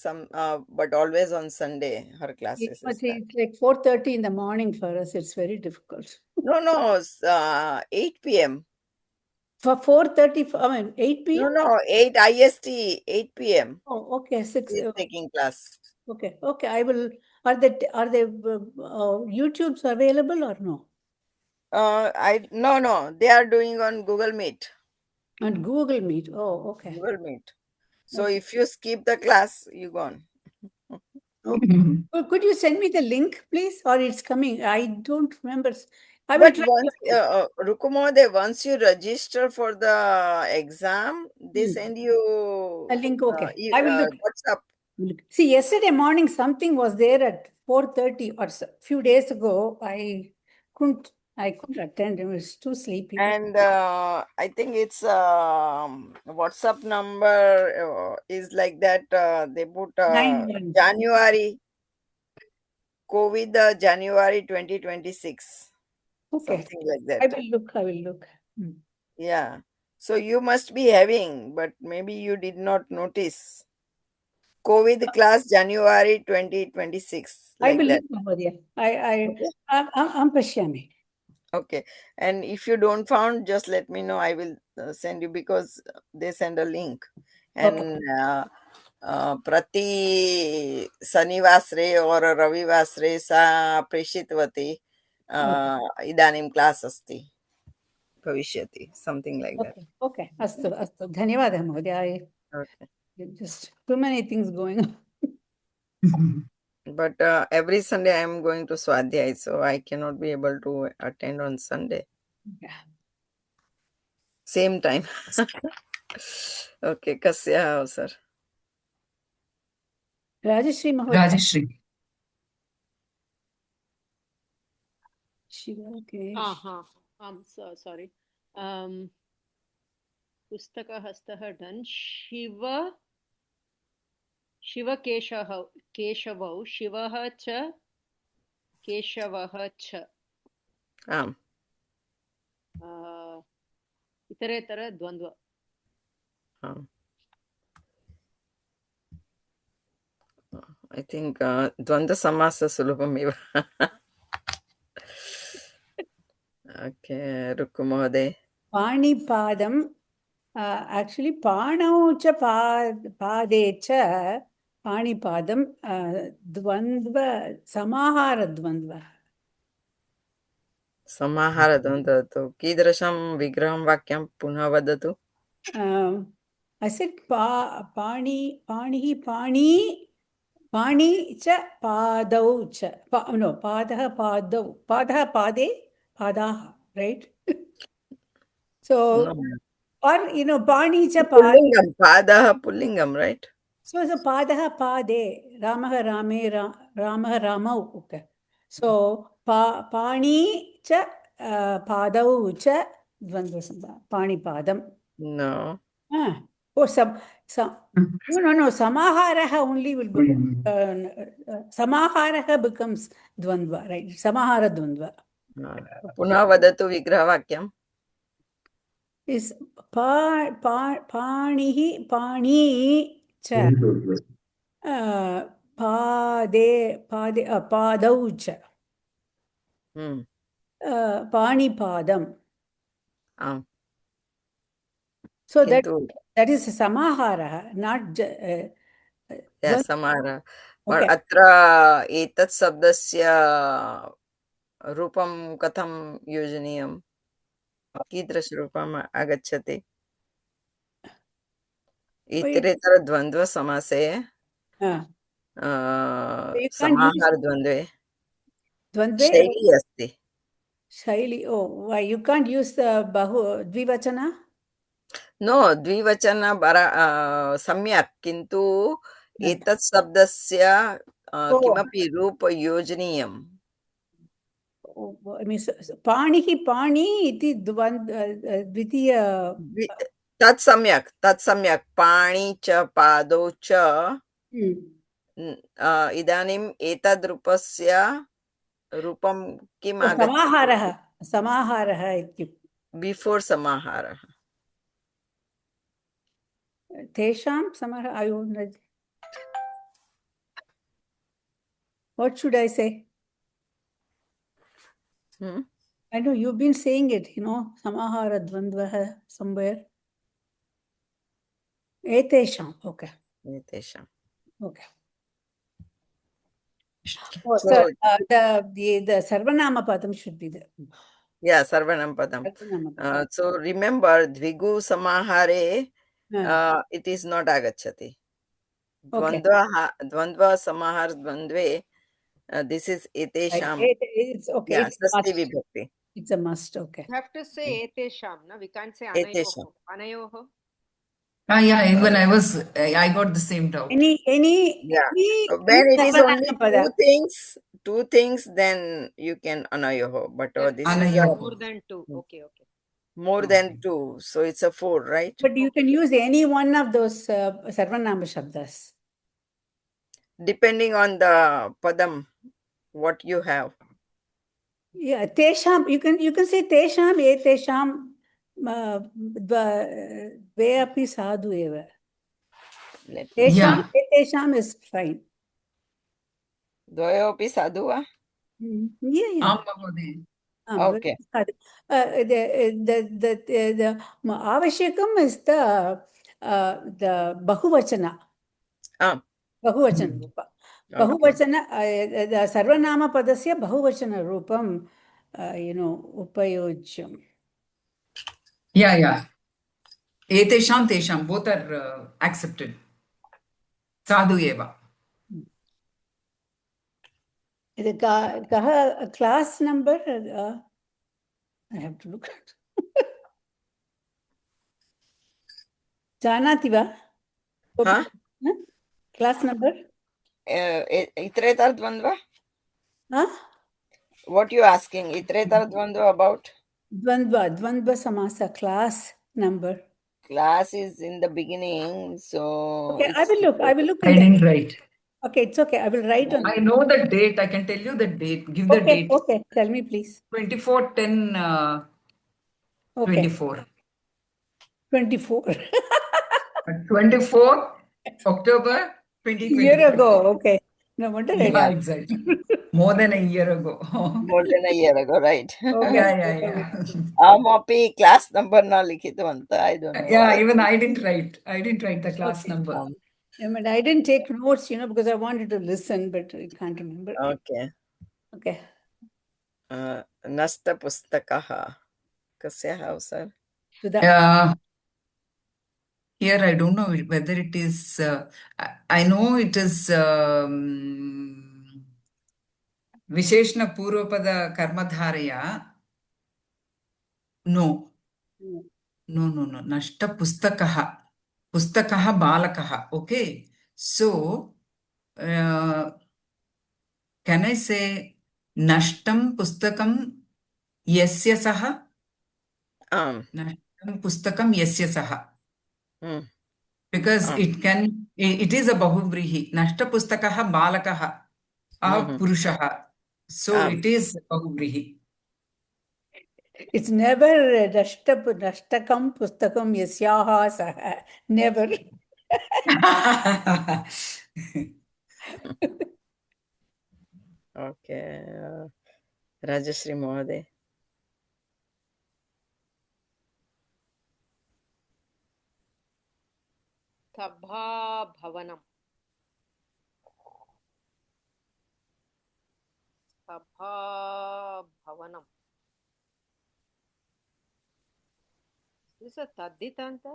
but always on Sunday her classes is done. It's like 4:30 in the morning for us. It's very difficult. No, 8 p.m. For 4:30, I mean 8 p.m. No, 8 IST, 8 p.m. Oh, okay, 6. She's taking class. Okay. I will. Are they YouTubes available or no? No, they are doing on Google Meet. On Google Meet. Oh, okay. Google Meet. So if you skip the class, you gone. Could you send me the link, please? Or it's coming. I don't remember. I will But try. once, Rukumode, once you register for the exam, they send you A link. Okay. I will look. WhatsApp. See, yesterday morning something was there at 4:30 or a few days ago. I couldn't attend. I was too sleepy. And I think it's WhatsApp number is like that. They put 9-1. January, COVID January 2026. Okay. Something like that. I will look. Yeah. So you must be having, but maybe you did not notice. COVID class January 2026. I Like will that. look, Mahodaya. I'm Pashyami. Okay. And if you don't found, just let me know. I will send you because they send a link. And Prati Sanivasre or Ravivasre sa Preshitvati Idanim class asti. Bhavishyati. Something like that. Okay. Astu. Dhanyavada, Mahodaya. Okay. Just too many things going on. But every Sunday I am going to Swadhyay, so I cannot be able to attend on Sunday. Yeah. Same time. Okay, Kasya sir. Rajashri Mahodaya. Rajashri. Shiva, okay. I'm so sorry. Pustaka Hastah done. Shiva Keshavau, Shivaha cha, Keshavaha cha. Itaretara Dvandva. I think Dvanda Samasa Sulabhamiva. Okay, Rukumode. Pani Padam. Actually, Panau cha Pade cha Pani Padam Dvandva Samahara Dvandva. Samahara Dvandva. So, Kidrasham Vigraham Vakyam Punha Vadatu. I said Pani cha Padau cha. No, Padaha Padau. Padaha Pade Padaha, right? So, No. or, Pani cha Pade. Pullingam, Padaha Pullingam, right? So, Padaha Pade, Ramaha Rame, Ramaha Ramau. Okay. So, Pani cha Padau cha Dvandva Pani Padam. No. Oh, no. Samaharaha only will become Samaharaha becomes Dvandva, right? Samahara Dvandva. Punha Vadatu Vigraha Vakyam. Is Pani cha Padau cha Pani Padam. So that is Samahara, not समाहारः Okay. अत्र एतत् शब्दस्य रूपं कथं योजनीयं कीदृशरूपम् आगच्छति इतरेतरद्वन्द्वसमासे You can't use समाहारद्वन्द्वे Dvandve शैली अस्ति Shaili. Oh, why you can't use the Dvivachana? नो द्विवचन सम्यक् किन्तु एतत् शब्दस्य Oh, किमपि रूप योजनीयम् I mean, Pani iti Dvitiya. तत् सम्यक् पाणि च पादौ च इदानीम् एतद्रूपस्य रूपं किम् आगच्छति Samaharah ityukte. बिफोर् समाहारः Tesham Samahara. What should I say? I know you've been saying it, Samahara Dvandvaha somewhere. Etesham. Okay. एतेषाम् Okay. Oh, So, so the Sarvanama Padam should be there. yeah, Sarvanam Padam. So remember, Dvigu Samahare, it is not Agachati. Dvandva Samahar Dvandve, this is Etesham. It's okay. Yeah, It's a Sasti must. Vibhakti. It's a must. Okay. You have to say etesham, no? We can't say Etesham. anayoho. Yeah, even I got the same doubt. Yeah. When it is only two things, then you can anayoho. But this Anayoho. is More than two. Okay. more than two. So it's a 4, right? But you can use any one of those Sarvanama Shabdas. Depending on the padam, what you have. Yeah, Tesham, you can say Tesham, Etesham, Dvayapi Sadhu eva. Tesham, Etesham is fine. Dvayopi sadhu va? Yeah. Okay. The Avashekam is the Bahuvachana. Bahuvachana Rupa. Bahuvachana, the Sarvanama Padasya Bahuvachana Rupam, Upayojyam. Yeah. Etesham, Tesham, both are accepted. Sadhu eva. The class number, I have to look at. Janati va? Huh? Class number? Itretar Dvandva? Huh? What you asking? Itretar Dvandva about? Dvandva Samasa class number. Class is in the beginning, so Okay, I will look. I didn't write. Okay, it's okay. I will write on. I know the date. I can tell you the date. Give the date. Okay, tell me please. 24/10/24. 24. 24 October 2024. Year ago. Okay. No wonder. Yeah, exactly. More than a year ago. More than a year ago, right? Okay. Yeah. Api class number na likhitavanta. I don't know. Yeah, even I didn't write. I didn't write the class number. I didn't take notes, because I wanted to listen, but I can't remember. Okay. Nasta pustakaha. Kasya sir? Here I don't know whether it is. I know it is Visheshna Purvapada Karmadharaya. No. Nashta Pustakaha. Pustakaha Balakaha. Okay. So, can I say Nashtam Pustakam Yasya Saha? Nashtam Pustakam Yasya Saha. Because it is a Bahuvrihi. Nashta Pustakaha Balakaha. Purushaha. So it is Bahuvrihi. It's never Nashtakam Pustakam Yasyaha Saha. Never. Okay. Rajashri Mohade. Sabha Bhavanam. Sabha Bhavanam. Is this a Tadditanta?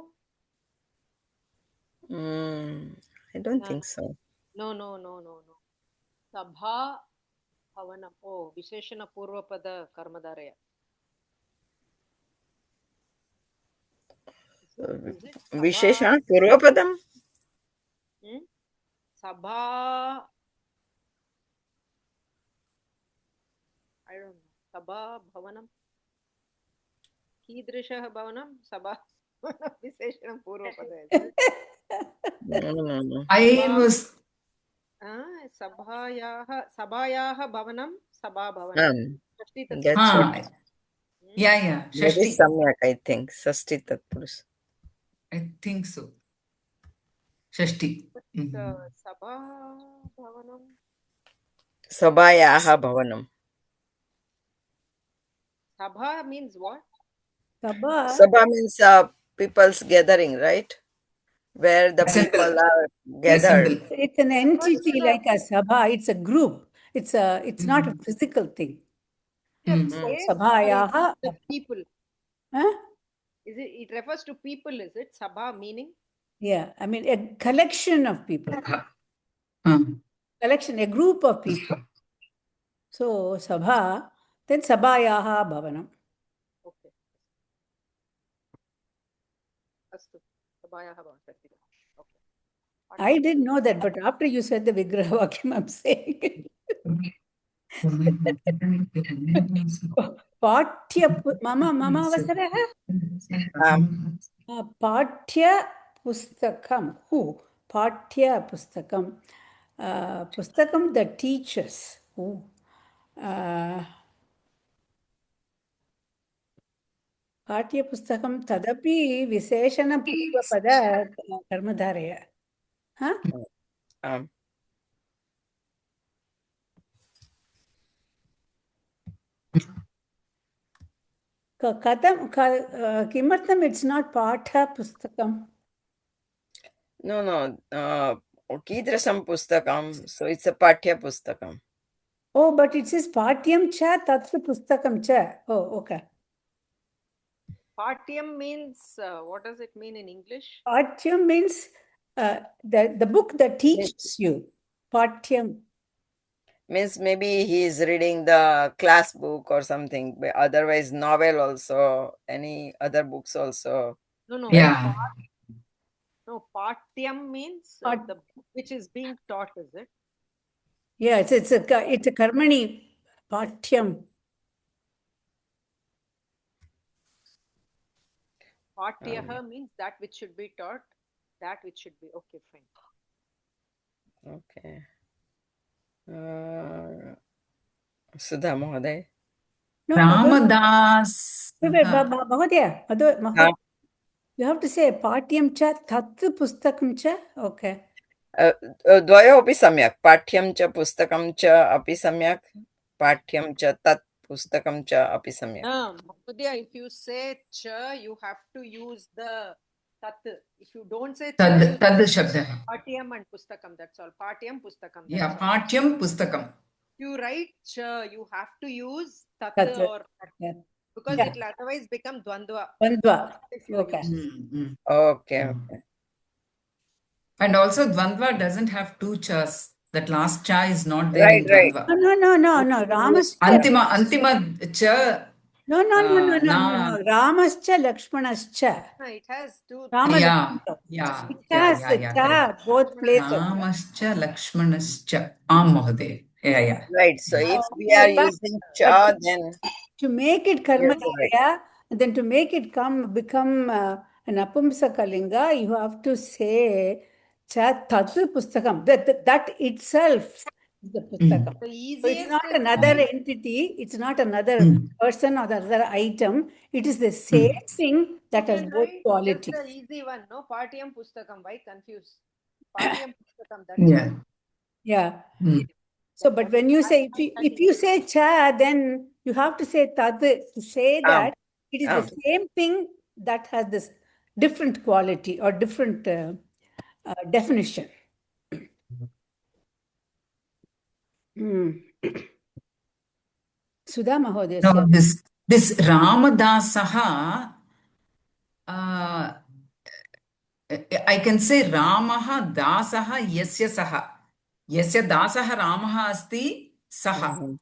I don't think so. No. Sabha Bhavanam. Oh, Visheshana Purvapada Karmadaraya. Is it Visheshana Purvapadam? Sabha. I don't know. Sabha Bhavanam. Kidrisha Bhavanam. Sabha Visheshana Purvapada. No. I was. Sabhayaha Bhavanam. Sabha Bhavanam. That's what. Yeah. Maybe Shashti. Samyak, I think. Sashti Tatpurus. I think so. Shashti. Sabha Bhavanam. Sabhayaha Bhavanam. Sabha means what? Sabha means people's gathering, right? Where the people are gathered. It's an entity like a sabha. It's a group. It's not a physical thing. Sabhayaha. The people. Huh? It refers to people, is it? Sabha meaning? Yeah, I mean a collection of people. Collection, a group of people. So sabha, then sabhayaha bhavanam. Okay. Astu. Sabhayaha bhavanam. Okay. I didn't know that, but after you said the Vigraha Vakyam, I'm saying it. Pathya, mama avasaraha? Pathya pustakam. Who? Pathya pustakam. Pustakam that teaches. Who? Pathya pustakam tadapi visheshana purvapada karmadharaya. Huh? Katham, kimartham, it's not Patha Pustakam. No. Kidrasam Pustakam. So it's a Pathya Pustakam. Oh, but it says Patyam cha Tatsu Pustakam cha. Oh, okay. Patyam means, what does it mean in English? Patyam means the book that teaches you. Patyam. Means maybe he is reading the class book or something. But otherwise, novel also, any other books also. No. Yeah. No, Patyam means the book which is being taught, is it? Yeah, it's a karmani. Patyam. Patyaha means that which should be taught, that which should be. Okay, fine. Okay. Sudha Mahoday. No, Ramadas. Mahodaya. You have to say Patyam cha Tatsu Pustakam cha. Okay. Dvayopi samyak. Pathyam cha pustakam cha api samyak. Pathyam cha tat pustakam cha api samyak. Mahodaya, if you say cha, you have to use the tat. If you don't say Tad shabda. Patyam and pustakam, that's all. Patyam pustakam. Yeah, Patyam pustakam. You write cha, you have to use tat Tat. or Yeah. because it will otherwise become dvandva. Dvandva. Okay. Okay. And also Dvandva doesn't have two chas. That last cha is not there in Right. Dvandva. No. Ramascha. Antima cha. No. Ramascha Lakshmanascha. It has two. Yeah. It has cha, both places. Ramascha Lakshmanascha. Mahoday. Yeah. Right. So if we are using cha, then to make it karmadaya, and then to make it become an apumsakalinga, you have to say cha tatu pustakam. That itself is the pustakam. The So easiest it's not another entity, it's not another person or another item. It is the same thing that has both qualities. Just the easy one, no? Patyam pustakam. Why confuse? Patyam pustakam. That's all. Yeah. So, but when you say, if you say cha, then you have to say tad to say that it is the same thing that has this different quality or different definition. Sudha No, Mahodesya. this Ramadasaha, I can say Ramaha Dasaha Yasya Saha. Yasya Dasaha Ramaha Asti Saha. Mhm.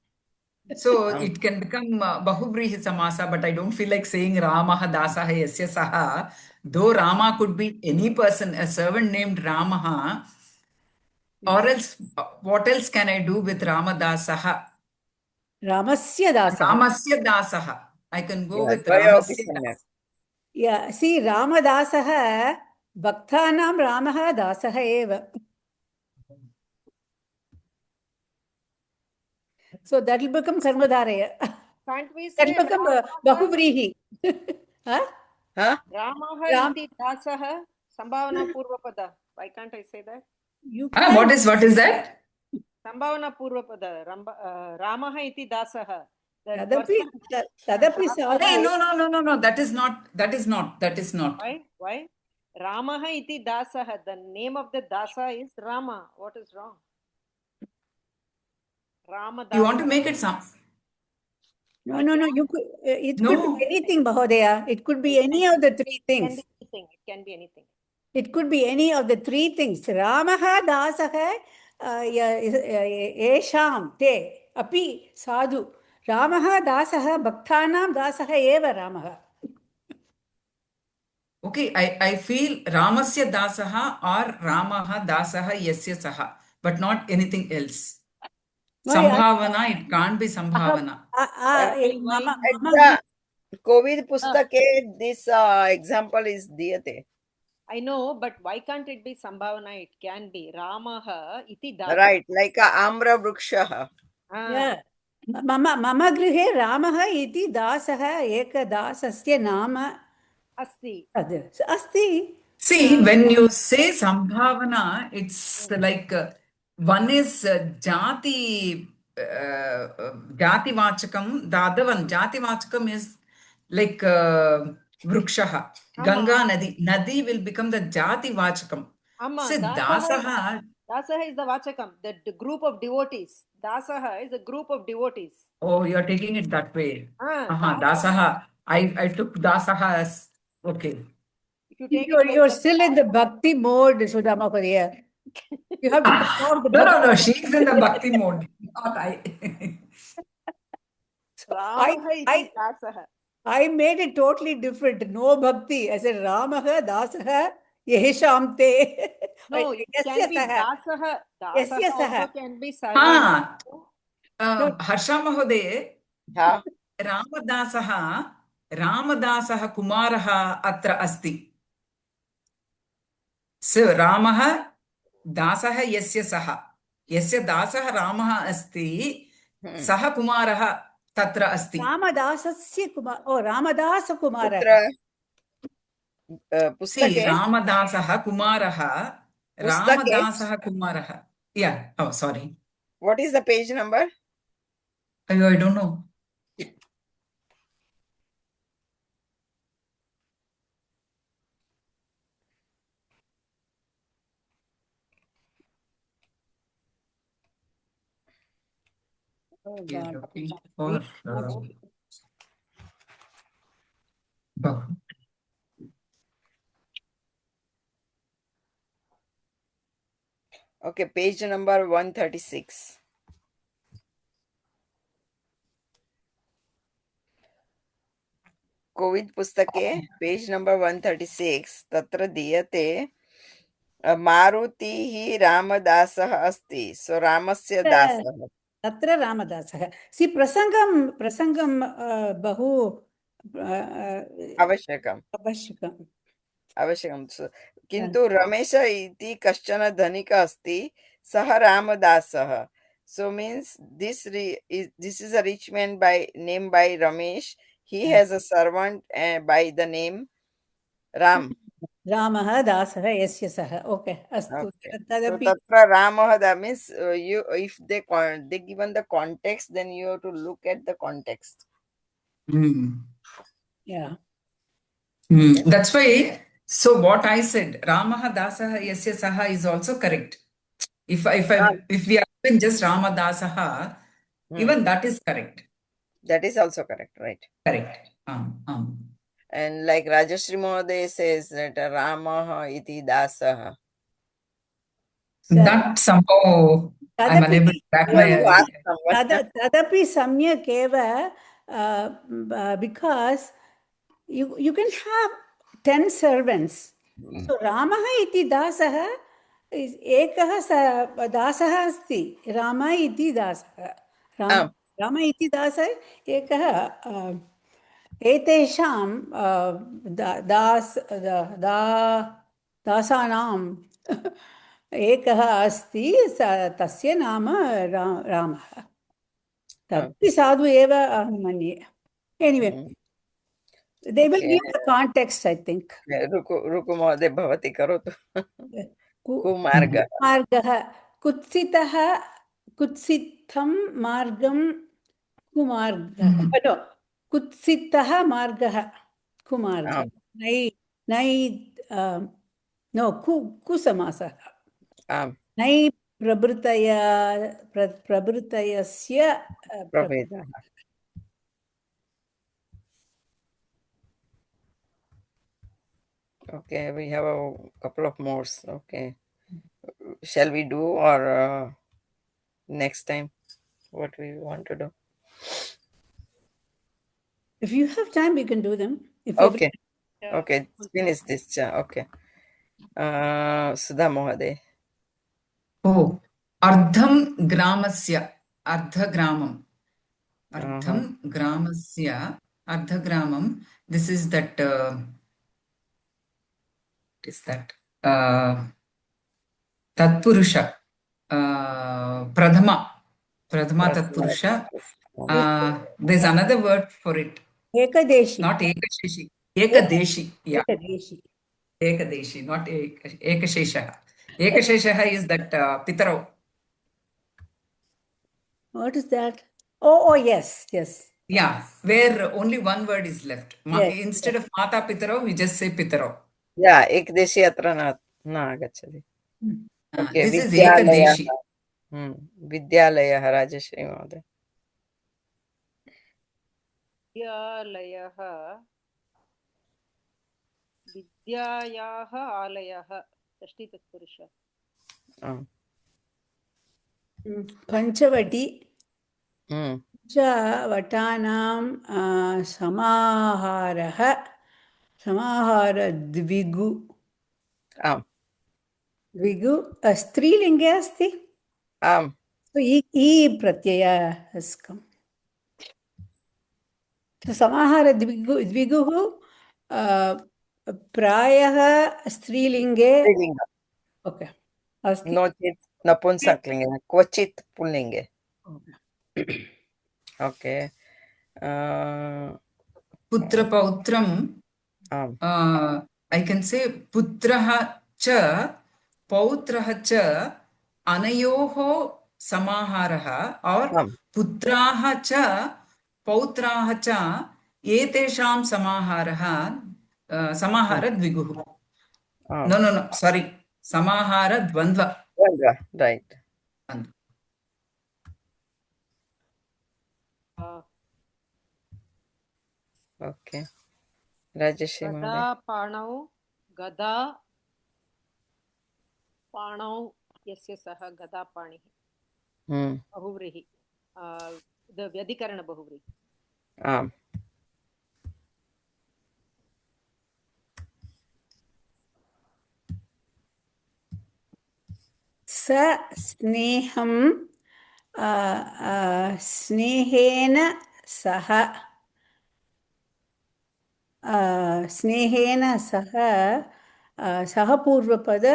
So it can become Bahuvrihi Samasa, but I don't feel like saying Ramaha Dasaha Yasya Saha. Though Rama could be any person, a servant named Ramaha, or else, what else can I do with Ramadasaha? Ramasya Dasaha. Ramasya Dasaha. I can go Yeah, with Dvayopi Ramasya Samyak. Dasaha. Yeah, see, Ramadasaha, Bhaktanam Ramaha Dasaha eva. So that will become Sarvadharaya. Can't we That say will become Ramaha? Bahuvrihi. Huh? Huh? Ramaha Ram- iti dasaha Sambhavana Purvapada. Why can't I say that? You Ah, can. what is that? Sambhavana Purvapada. Ramaha iti dasaha. That Tadapi, person. tadapi Hey, sadhu. no. That is not. Why? Ramaha iti dasaha. The name of the dasa is Rama. What is wrong? Rama You want to dasa. make it some? No. You could, it could No. be anything, Mahodaya. It could be any of the three things. It can be anything. It could be any of the three things. Ramaha dasaha esham te api sadhu. Ramaha dasaha bhaktanam dasaha eva Ramaha. Okay, I feel Ramasya Dasaha or Ramaha Dasaha Yasya Saha, but not anything else. No, Sambhavana, it can't be Sambhavana. Mama, At the COVID Pustake, this example is diyate. I know, but why can't it be Sambhavana? It can be Ramaha iti dasa. Right, like a Amra Vrikshaha. yeah. मम गृहे रामः इति दासः एकदासस्य नाम Asti. अस्ति. See, when you say Sambhavana, it's like one is Jati Vachakam, the other one, Jati Vachakam is like Vrikshaha. Ganga Nadi. Nadi will become the Jati Vachakam. So Dasaha. Dasaha is the Vachakam, the group of devotees. Dasaha is a group of devotees. Oh, you're taking it that way. Dasaha. I took Dasaha as, okay. You're still in the bhakti mode, Sudama Mahodaya. You have to stop the bhakti. No, she's in the bhakti mode, not I. I made it totally different. No bhakti. I said Ramaha dasaha yeshamte. No, it can be dasaha. Dasaha also can be servant. Harsha Mahodaya, Ramadasaha Kumaraha Atra Asti. So Ramaha Dasaha Yasya Saha. Yasya Dasaha Ramaha Asti. Saha Kumaraha Tatra Asti. Ramadasasya Kumar. Oh, Ramadasa Kumaraha. See, Ramadasaha Kumaraha. Ramadasaha Kumaraha. Yeah. Oh, sorry. What is the page number? I don't know. Looking for Okay, page number 136. COVID Pustake, page number 136. Tatra diyate Marutihi Ramadasah asti. So Ramasya Dasah. Tatra Ramadasah. See, prasangam bahu Avashakam. So, Kintu Ramesha iti kaschana dhanika asti. Saha Ramadasah. So means this is a rich man by name by Ramesh. He has a servant by the name Ram. Ramaha dasaha yasya saha. Okay. Astu. So Tatra Ramaha, that means if they given the context, then you have to look at the context. Yeah. That's why. So what I said, Ramaha Dasaha Yasya Saha is also correct. If we are doing just Ramadasaha, even that is correct. That is also correct, right? Correct. And like Rajashri Mohoday says that Ramaha iti dasaha. That somehow I'm unable to crack You my have to idea. ask someone. Tadapi samyak eva, because you can have 10 servants. So Ramaha iti dasaha is ekah dasaha asti. Rama iti dasaha. Rama iti dasaha ekah एतेषां दासानां एकः अस्ति तस्य नाम रामः तदपि साधु एव अहं मन्ये anyway they will give the context I think रुकु महोदय भवती करोतु कुमार्गः कुत्सितः कुत्सितं मार्गं कुमार्गः कुत्सितः मार्गः कुमार्गः नै नो कुसमासः नै प्रभृतयस्य प्रभेदः. Okay, we have a couple of more. Okay, shall we do or next time? What we want to do? If you have time, we can do them. Okay. Okay, finish this. Okay. Sudha Mohoday. Oh, Ardham Gramasya, Ardhagramam. Ardham Gramasya, Ardhagramam. This is that. What is that? Tatpurusha. Pradhama Tatpurusha. There's another word for it. Ekadeshi. Not Ekasheshi. Ekadeshi. Yeah. Ekadeshi, not Ekasheshaha. Ekasheshaha is that Pitaro. What is that? Oh, yes. Yeah, where only one word is left. Instead of Mata Pitaro, we just say Pitaro. Yeah, Ekdeshi atra na agachati. Okay, this is Ekadeshi. Vidyalayah, Rajashri Mohoday. विद्यायाः आलयः षष्ठी तत्पुरुष पञ्चवटी वटानां समाहारद्विगु द्विगु स्त्रीलिङ्गे अस्ति E प्रत्ययः समाहारद्विगुः प्रायः स्त्रीलिङ्गे okay नो चेत् नपुंसकलिङ्गे क्वचित् पुल्लिङ्गे okay पुत्रपौत्रं I can say putraha cha pautraha cha anayoho samaharaha or putraha cha pautraha cha etesham samaharaha samahara dviguhu. No, sorry. Samahara dvandva. Right. Okay. Rajashri Mohoday. Gada panau yasya saha gada pani. Bahuvrihi. The Vyadikarana Bahuvrihi. स्नेहं स्नेहेन सह पूर्वपद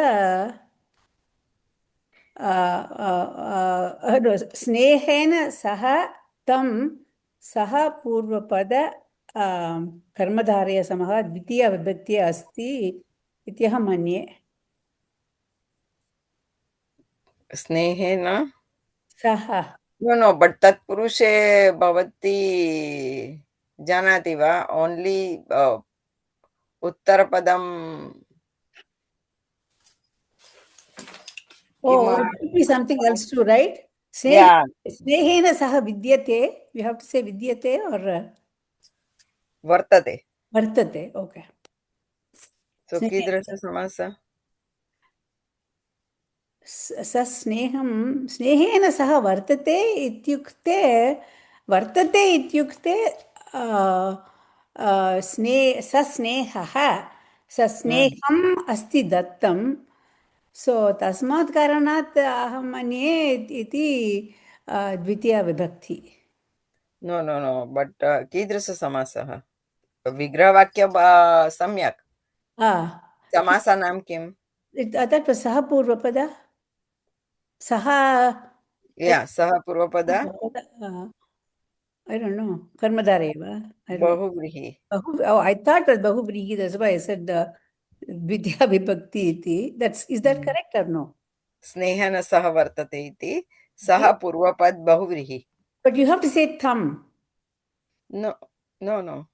स्नेहेन सह तं सह पूर्वपद कर्मधारयसमः द्वितीयविभक्ति अस्ति इति अहं मन्ये स्नेहेन सह नो but तत्पुरुषे भवती जानाति वा only उत्तरपदं it could be something else too, right? Yeah. Snehena saha vidyate. You have to say vidyate or Vartate. vartate. Okay. So कीदृश समासः? सस्नेहं स्नेहेन सह वर्तते इत्युक्ते सस्नेहः सस्नेहम् अस्ति दत्तं सो तस्मात् कारणात् अहं मन्ये इति द्वितीया विभक्ति No, but कीदृश समासः? विग्रहवाक्य सम्यक्. समासानां किम्? तत् सः पूर्वपद सः सः पूर्वपद I don't know. Karmadhareva. बहुव्रीहि. Oh, I thought it was Bahuvrihi. That's why I said Vidya Vibhakti iti. Is that correct or no? स्नेहेन सह वर्तते इति सः पूर्वपद बहुव्रीहि. But you have to say tham. No. No.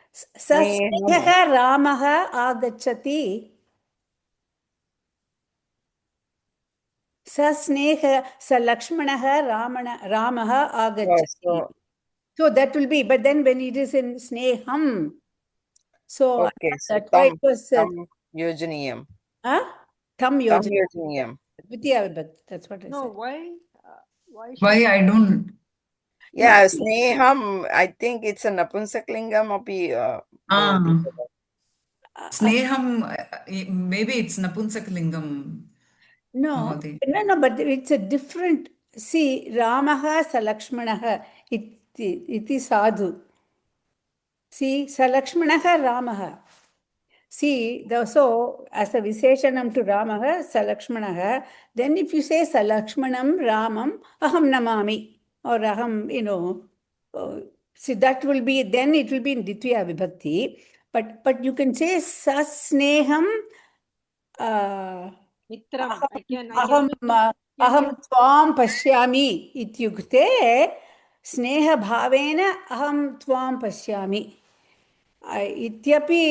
Sasneha Ramaha agachati. Sasneha Lakshmanaha Ramaha agachati. So that will be, but then when it is in Sneham, so Okay, that's why it was tam yojaniyam. Tam yojaniyam. Vidya Vibhakti. That's what I said. No, Why I don't? Yeah, sneham. I think it's a napunsaklingam api. Sneham, maybe it's Napunsakalingam. No, but it's a different. See, Ramaha Salakshmanaha iti sadhu. See, Salakshmanaha Ramaha. See, so as a Visheshanam to Ramaha, Salakshmanaha, then if you say Salakshmanam Ramam, Aham Namami, or Aham, see, that will be, then it will be in Ditviya Vibhakti. But you can say Sasneham. Mitram. अहं त्वां पश्यामि इत्युक्ते स्नेहभावेन अहं त्वां पश्यामि इत्यपि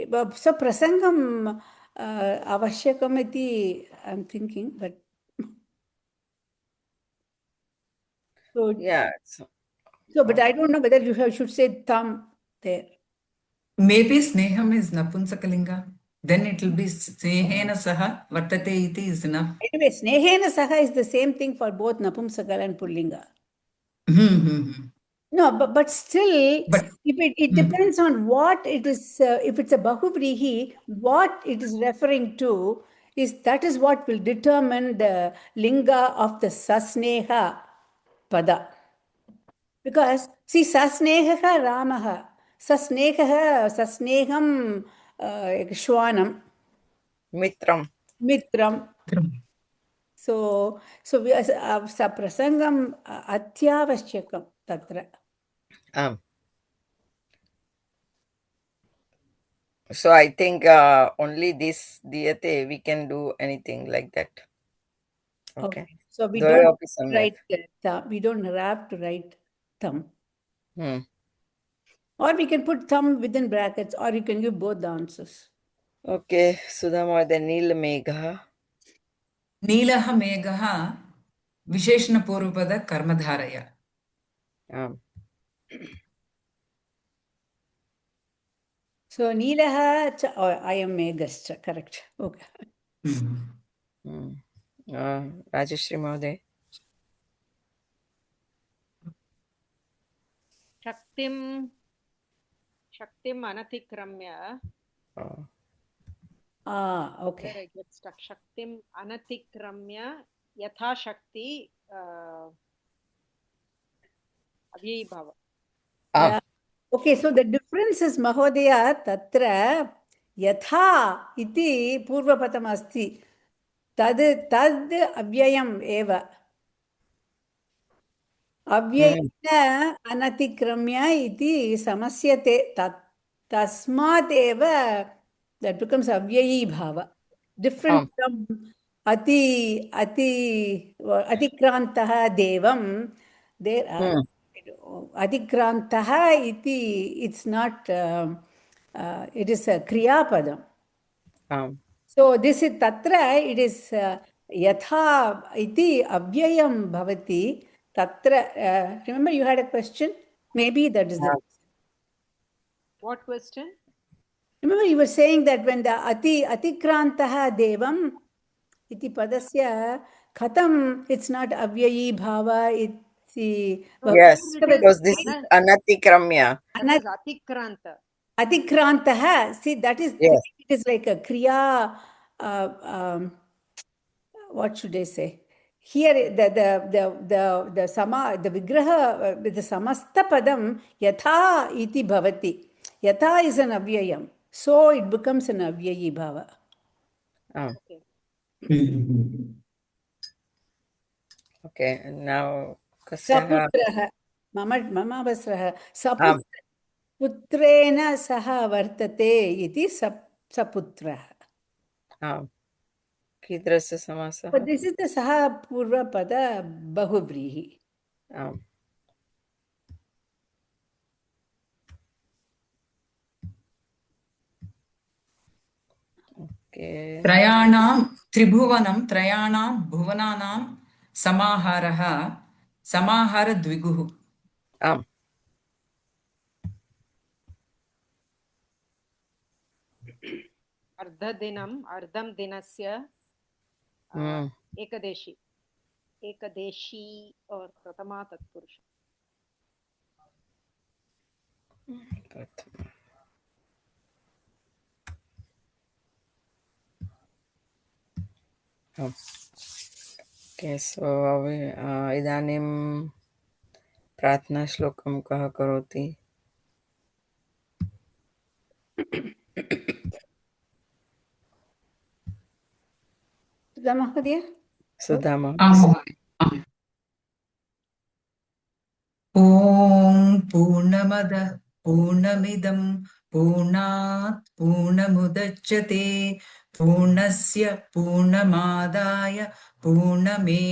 प्रसङ्गम् आवश्यकम् इति I am thinking but so but I don't know whether you should say tam there. Maybe sneham is Napunsakalinga. Then it will be snehena saha vartate iti is enough. Anyway, snehena saha is the same thing for both Napumsakala and Pullinga. No, but still, if it depends on what it is, if it's a Bahuvrihi, what it is referring to that is what will determine the linga of the Sasneha pada. Because, see, Sasneha Ramaha, Sasneham Shwanam. Mitram. So saprasangam atyavashyakam tatra. So I think only this diyate we can do anything like that. Okay. So we don't write we don't have to write thumb. Or we can put thumb within brackets, or you can give both the answers. Okay, Sudha the Neelamegha. Neelaha Megaha Visheshana Purvapada Karmadharaya. So Neelaha I am Megascha, correct. Okay. Rajeshri Mahoday. Shaktim anatikramya. Okay. Where I get stuck. Shaktim anatikramya yatha shakti avyayi bhava. Okay, so the difference is Mahodaya tatra yatha iti purvapatam asti. Tad avyayam eva. Avyayena anatikramya iti samasyate tasmat eva, that becomes avyayi bhava. Different from atikrantaha devam. There atikrantaha iti, it's not, it is a kriya padam. So this is tatra, it is यथा इति अव्ययं भवति तत्र remember you had a question, maybe that is the What question? remember you were saying that when the atikrantah devam iti padasya khatam it's not avyayi bhava iti Yes, because this is anatikramya. That is atikranta. atikrantah, see that is Yes. it is like a kriya what should I say? Here the sama the vigraha the samasta padam yatha iti bhavati. Yatha is an avyayam, so it becomes an avyayi bhava. Okay. Okay, and now Saputrah mama vasrah putrena saha vartate iti saputrah. कीदृश समासः? But this is the saha purva pada bahuvrihi. Okay. त्रयाणां त्रिभुवनं त्रयाणां भुवनानां समाहारः समाहारद्विगुः आम्. अर्धं दिनस्य एकदेशी और प्रथमा तत्पुरुष. Okay, so इदानीं प्रार्थना श्लोकं कः करोति? Sudha Mahodaya? सुधा ॐ पूर्णमदः पूर्णमिदं पूर्णात् पूर्णमुदच्यते पूर्णस्य पूर्णमादाय पूर्णमेवावशिष्यते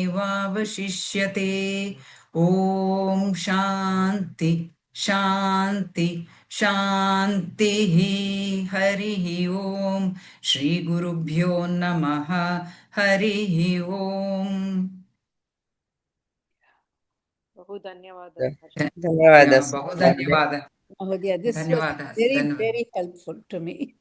ॐ शान्ति शान्ति शान्तिः हरिः ॐ श्रीगुरुभ्यो नमः हरिः ॐ बहु धन्यवादः. धन्यवादः. बहु धन्यवादः. Mahodaya, this was very, very helpful to me.